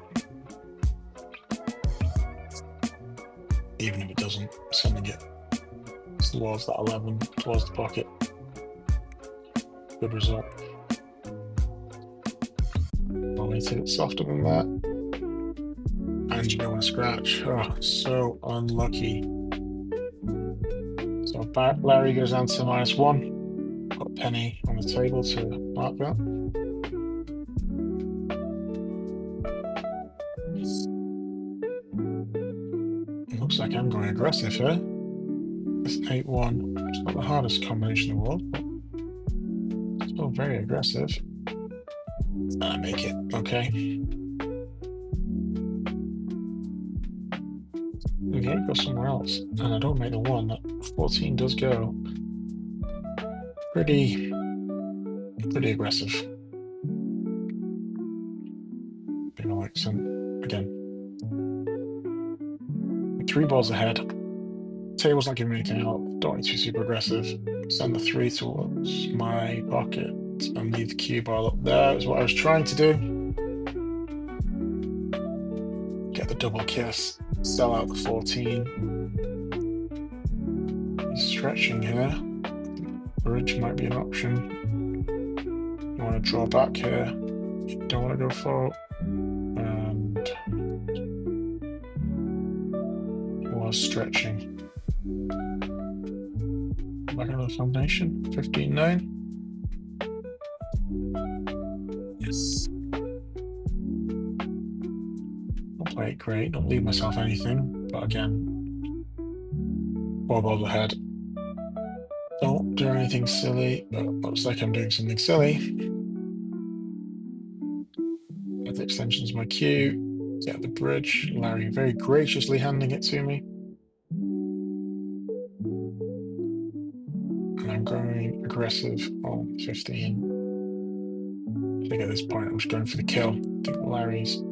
S1: Even if it doesn't, sending it towards that 11, towards the pocket. Good result. I'll need to hit softer than that. And you don't want to scratch. Oh, so unlucky. So Larry goes down to -1. Got a penny on the table to mark that. It looks like I'm going aggressive here. This 8-1. It's not the hardest combination in the world, but still very aggressive. And I make it. Okay. Okay, go somewhere else. And I don't make the 1. That 14 does go. Pretty aggressive. Being like some, again. 3 balls ahead. Table's not giving me anything out. Don't need to be super aggressive. Send the 3 towards my pocket and leave the cue ball up there is what I was trying to do. Get the double kiss, sell out the 14. stretching here. Bridge might be an option. You want to draw back here. You don't want to go for, and it was stretching. Back another combination. 15-9. Yes. Don't play it great. Don't leave myself anything. But again, 4 balls ahead. Don't do anything silly, but it looks like I'm doing something silly. Add the extensions my cue. Get the bridge. Larry very graciously handing it to me. And I'm going aggressive on 15. I think at this point I'm just going for the kill. I think Larry's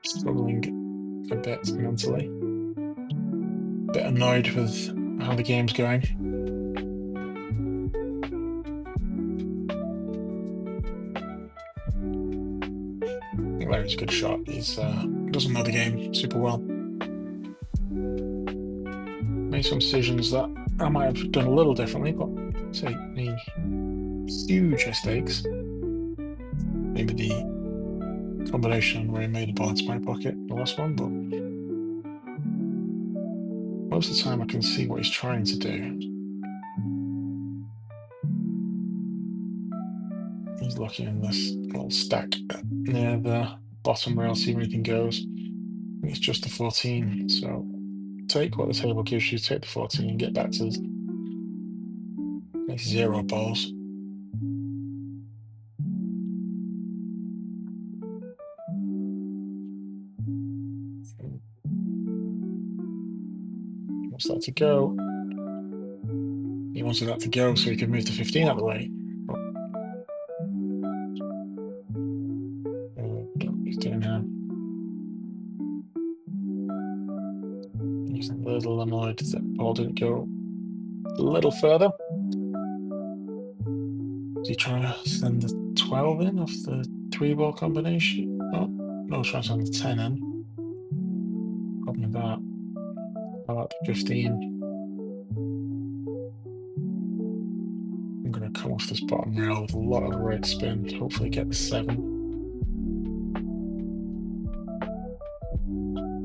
S1: struggling a bit mentally. A bit annoyed with how the game's going. Larry's a good shot. He's doesn't know the game super well. Made some decisions that I might have done a little differently, but say any huge mistakes. Maybe the combination where he made a ball into my pocket, the last one, but most of the time I can see what he's trying to do. He's looking in this little stack near the bottom rail, see where anything goes. I think it's just the 14, so take what the table gives you, take the 14 and get back to 0 balls. He wants that to go. He wanted that to go so he could move the 15 out of the way. He's doing now. He's a little annoyed that the ball didn't go a little further. Is he trying to send the 12 in off the 3-ball combination? Oh, no, he's trying to send the 10 in. Problem with that. How about the 15? I'm going to come off this bottom rail with a lot of right spin, hopefully get the 7.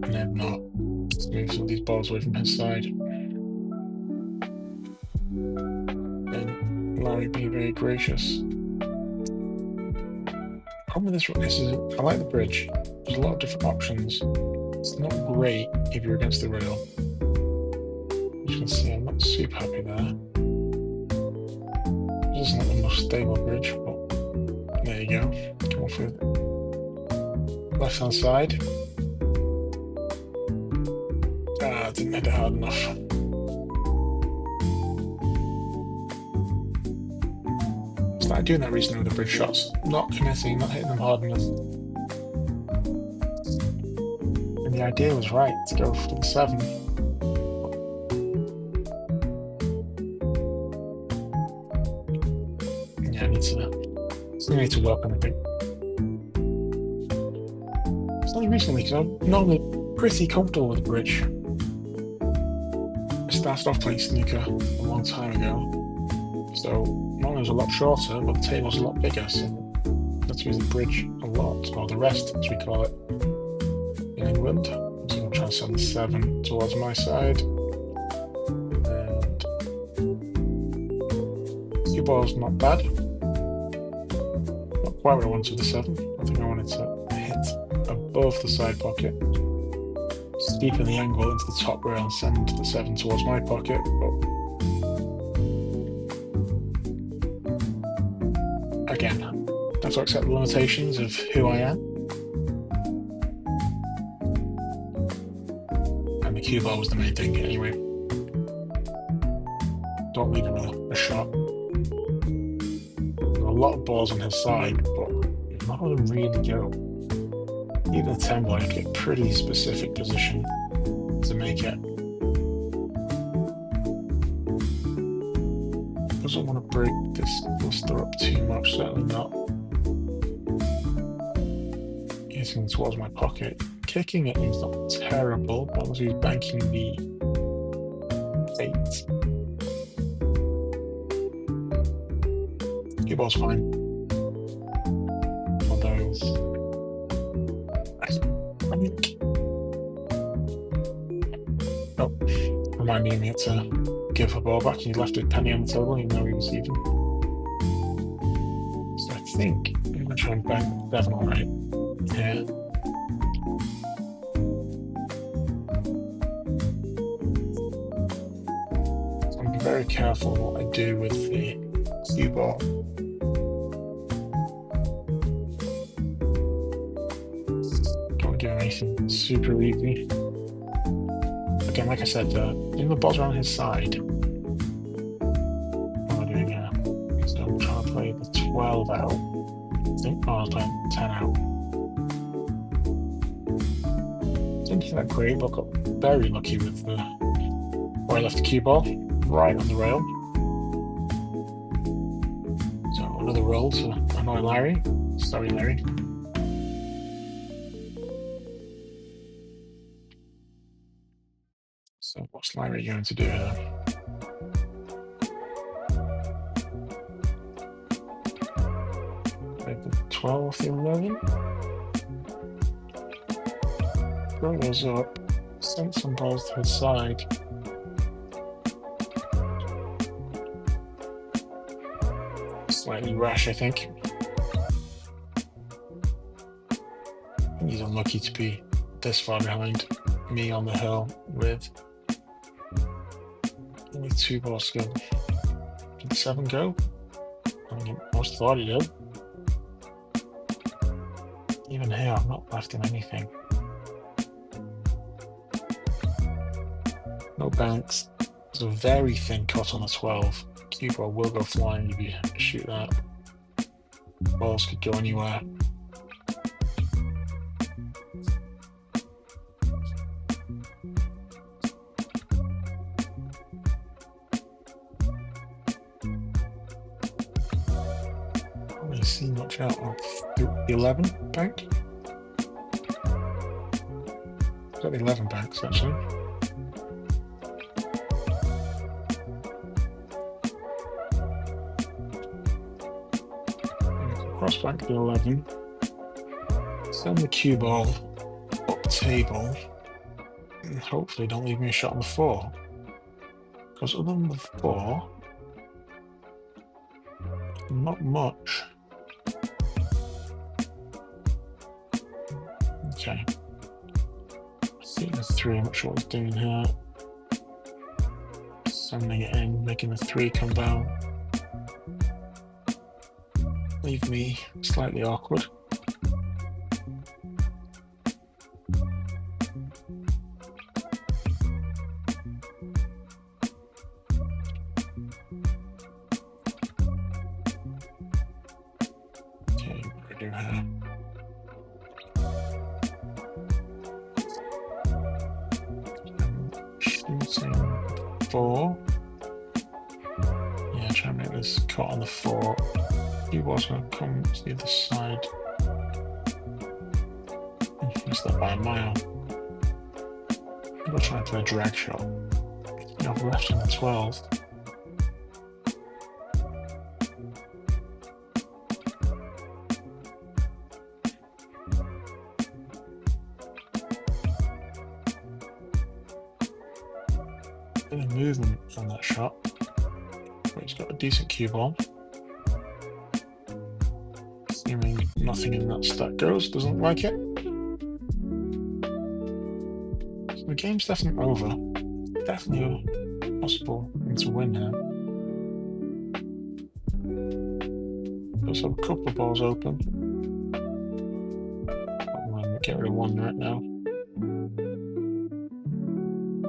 S1: And if not, just move some of these balls away from his side. And Larry being very gracious. Problem with this is I like the bridge. There's a lot of different options. It's not great if you're against the rail. As you can see, I'm not super happy there. This isn't the most stable bridge, but there you go. Come off with left hand side. Didn't hit it hard enough. Started doing that recently with the bridge shots. Not committing, not hitting them hard enough. And the idea was right to go for the 7. Yeah, I need to work on it. It's only recently because I'm normally pretty comfortable with the bridge. I started off playing snooker a long time ago, so normally it was a lot shorter, but the table's a lot bigger, so let's use the bridge a lot, or the rest as we call it in England. So I'm going to try and send the 7 towards my side, and 2 balls not bad. Not quite what I wanted with the 7. I think I wanted to hit above the side pocket, steepen the angle into the top rail and send the 7 towards my pocket, but again, I have to accept the limitations of who I am. And the cue ball was the main thing anyway. Don't leave him a shot. There are a lot of balls on his side, but none of them really go. Even the 10 ball, you have to get pretty specific position to make it. Doesn't want to break this cluster up too much, certainly not. Getting towards my pocket. Kicking it is not terrible, but as he's banking the 8. Cue ball's fine. Although, I think... Oh, reminding me to give the ball back. He left a penny on the table even though he was even. So I think I'm going to try and bang 7 all right here. So I'm very careful what I do with the cue ball. Don't do anything super easy. Again, like I said, in the ball's around his side. What am I doing here? So I'm trying to play the 12 out. I think I was playing 10 out. Didn't do that great, but got very lucky with where I left the cue ball, right on the rail. So another roll to annoy Larry. Sorry, Larry. So what's Larry going to do here? Play the 12 off the 11. Throw those up, send some balls to his side. Slightly rash, I think. He's unlucky to be this far behind me on the hill with only 2 balls to go. Did 7 go? I mean, I most thought he did. Even here, I've not left him anything. No banks. There's a very thin cut on the 12. Cue ball will go flying if you shoot that. Balls could go anywhere. Can't really see much out of the 11 bank. Got the 11 banks actually. Cross back the 11, send the cue ball up table, and hopefully don't leave me a shot on the 4. Because other than the 4, not much. Okay. See the 3, I'm not sure what he's doing here. Sending it in, making the 3 come down. Leave me slightly awkward. Okay, what do I do here? I'm shooting 4. Yeah, try and make this cut on the 4. He was going to come to the other side. Missed that by a mile. I'm going to try and play a drag shot. I've left in the 12. Bit of movement on that shot. But he's got a decent cue ball. Assuming nothing in that stack goes, doesn't like it. So the game's definitely over. Definitely a possible thing to win here. Does have a couple of balls open. I'm going to get rid of 1 right now.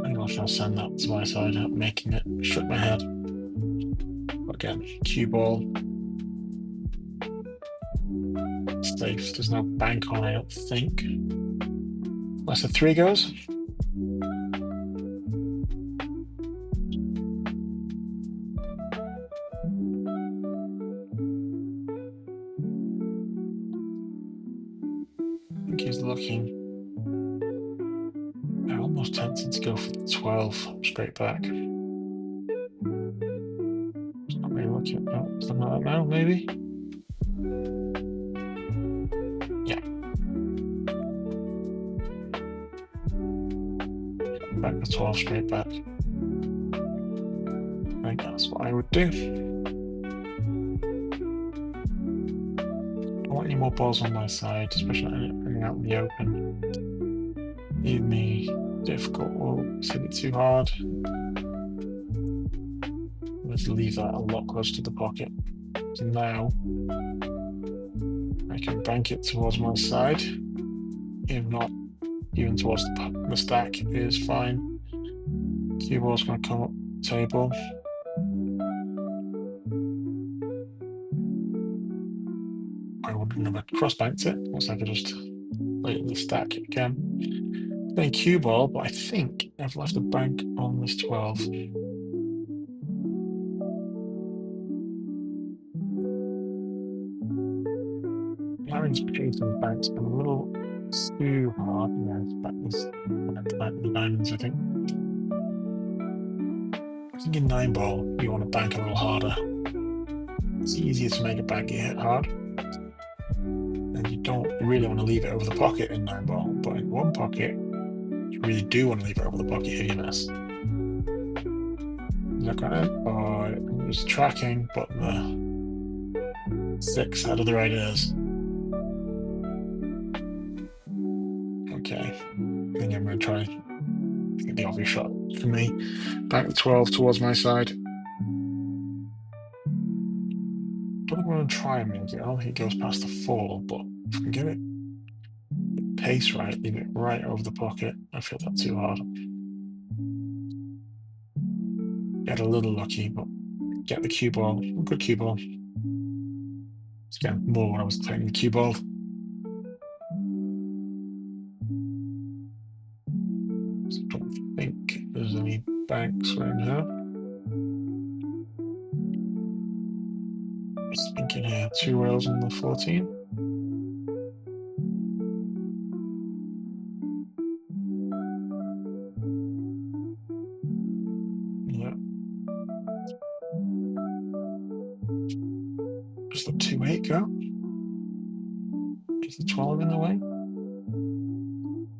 S1: I think I'll try to send that to my side, making it shook my head. Again, cue ball. Safe. There's no bank on, I don't think. Unless the 3 goes. I think he's looking. I'm almost tempted to go for the 12 straight back. There's not really look at that. Something like that now, maybe. Yeah. Back to 12 straight back. I think that's what I would do. I don't want any more balls on my side, especially any out in the open. Leave me difficult or hit it too hard. Let's leave that a lot closer to the pocket. So now I can bank it towards my side. If not, even towards the stack is fine. Cue ball's going to come up the table. I wouldn't have cross banked it, unless I could just lay it in the stack again. Playing cue ball, but I think I've left a bank on this 12. Larry's pace of banks been a little too hard. Yeah, back the diamonds, I think. I think in 9 ball, you want to bank a little harder. It's easier to make a bank you hit hard. And you don't really want to leave it over the pocket in 9 ball, but in 1 pocket, you really do want to leave it over the pocket if you miss. Is that got it? Oh, it was tracking, but the 6 had other ideas. Okay, I think I'm going to try the obvious shot for me. Back the 12 towards my side. I don't want to try and make it. I don't think it goes past the 4, but if I can get it pace right, leave it right over the pocket. I feel that too hard. Get a little lucky, but get the cue ball. Good cue ball. It's again more when I was playing the cue ball. So I don't think there's any banks around here. Just thinking here, 2 rails on the 14. Yeah. Does the 2-8 go? Is the 12 in the way?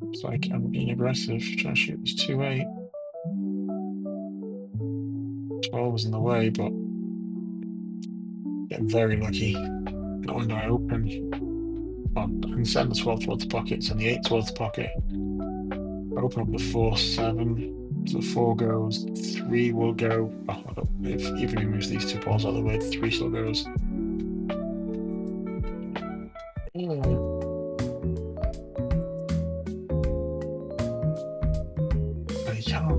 S1: Looks like I'm being aggressive, trying to shoot this 2-8. 12 is in the way, but get very lucky. Not when I open. I can send the 12 towards the pockets and the 8 towards the pocket. Open up the 4-7. So 4 goes, 3 will go. Oh, I don't, if even he moves these 2 balls out of the way, 3 still goes.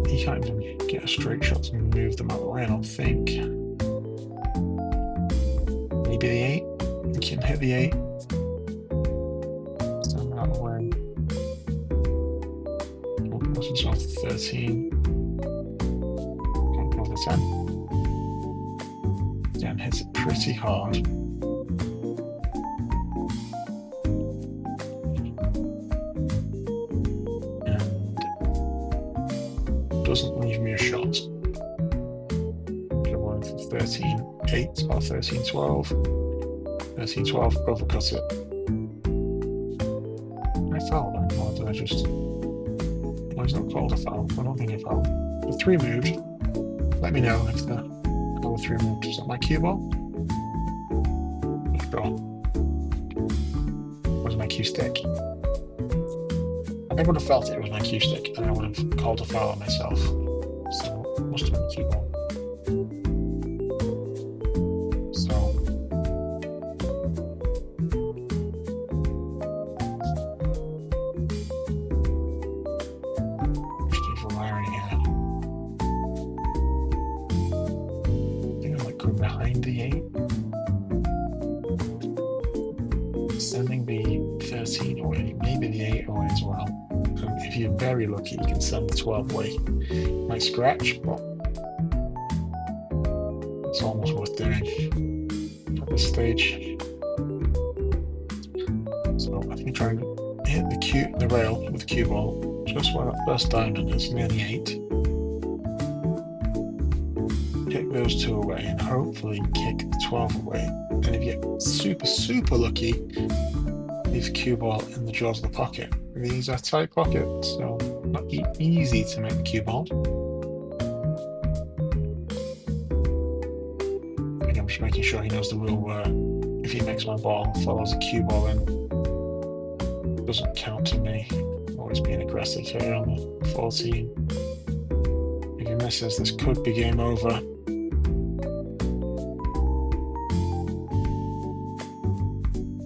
S1: He can't even get a straight shot to move them out of the way, I don't think. Maybe the 8. He can hit the 8. Stand out of the way. It's off the 13. Can't go the 10. Again, hits it pretty hard. Doesn't leave me a shot. Going for 13-8 or 13-12. 13-12, overcut it. I fouled that, or did I just... Well, it's not called a foul. I don't think I fouled. The 3 moved. Let me know if the other 3 moved. Is that my cue ball? Sure. Was my cue stick? I would have felt it was my cue stick, and I would have called a foul on myself. So it must have been the cue ball. So just for Larry here. I think I might go behind the 8. Sending the 13 away, maybe the 8 away as well. If you're very lucky, you can send the 12 away. Might scratch, but it's almost worth doing at this stage. So I think I'm trying to hit the rail with the cue ball just where that first diamond is, near the 8. Hit those two away and hopefully kick the 12 away. And if you get super, super lucky, leave a cue ball in the jaws of the pocket. These are tight pockets, so not easy to make the cue ball. I think I'm just making sure he knows the rule where if he makes my ball, follows a cue ball in, it doesn't count to me. Always being aggressive here on the 14. If he misses, this could be game over.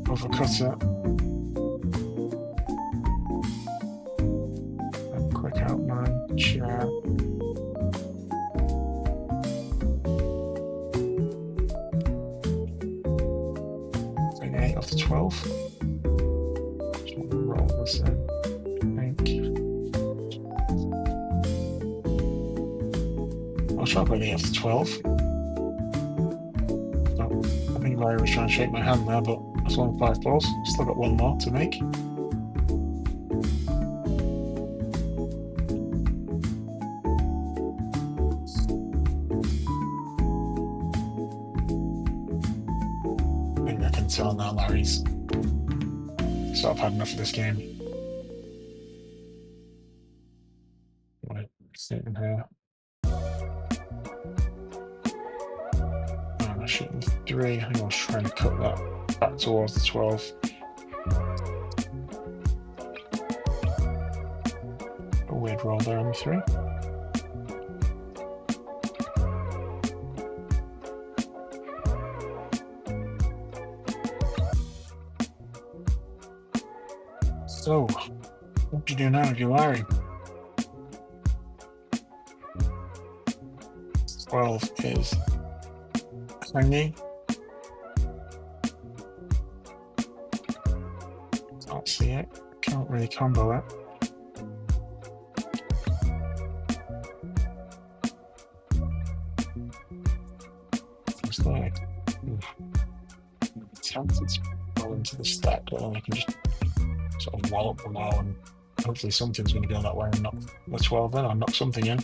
S1: Overcut it. And quick out my chair. Thing 8 off the 12. Just want to roll this in. I'll try playing 8 off the 12. Oh, I think Larry was trying to shake my hand there, but that's only 5 balls. Still got one more to make. I think I can tell now Larry's sort of had enough of this game. Right, sitting here. I'm shooting 3. I think I was trying to cut that back towards the 12. A weird roll there on the 3. So, what do you do now if you're Larry? 12 is hanging. Can't see it. Can't really combo it. It's like tempted to go into the stack, but then I can just sort of wallop them all, and hopefully something's going to go that way and knock the 12 in, or knock something in.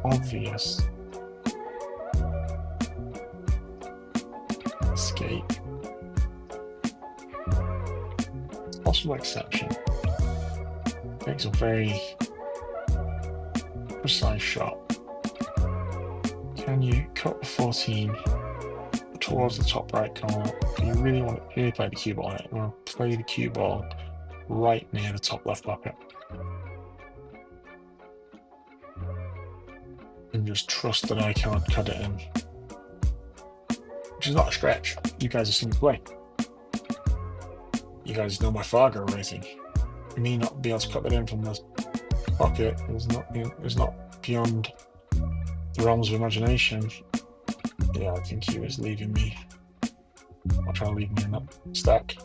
S1: Obvious escape. Possible exception. Makes a very precise shot. Can you cut the 14 towards the top right corner? Do you really want to really play the cue ball? You want to play the cue ball right near the top left pocket. And just trust that I can't cut it in. Which is not a stretch. You guys have seen me play. You guys know my Fargo rating. Me not being able to cut that in from the pocket is not beyond the realms of imagination. Yeah, I think he was leaving me. I'll try to leave me in that stack.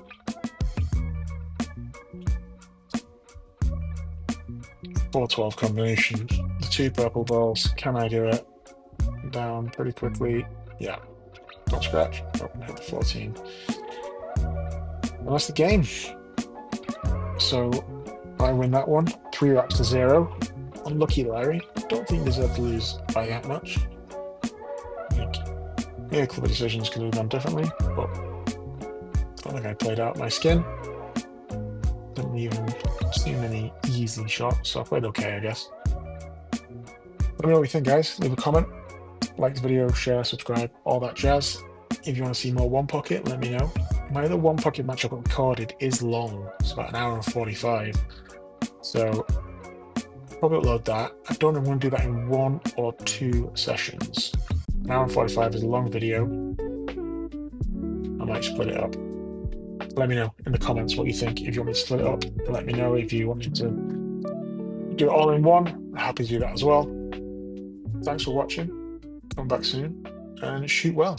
S1: Four 12 combination. The 2 purple balls. Can I do it? Down pretty quickly. Yeah. Don't scratch. Oh, hit the 14. And that's the game. So I win that one. 3 racks to 0. Unlucky Larry. Don't think he deserved to lose by that much. I think a couple of decisions could have gone differently, but I don't think I played out my skin. Didn't even see many easy shots, so I played okay, I guess. Let me know what you think, guys. Leave a comment, like the video, share, subscribe, all that jazz. If you want to see more One Pocket, let me know. My other One Pocket match I got recorded is long. It's about 1 hour and 45. So I'll probably upload that. I don't know if I'm going to do that in 1 or 2 sessions. 1 hour and 45 is a long video. I might split it up. Let me know in the comments what you think. If you want me to split it up, let me know. If you want me to do it all in one, I'm happy to do that as well. Thanks for watching. Come back soon and shoot well.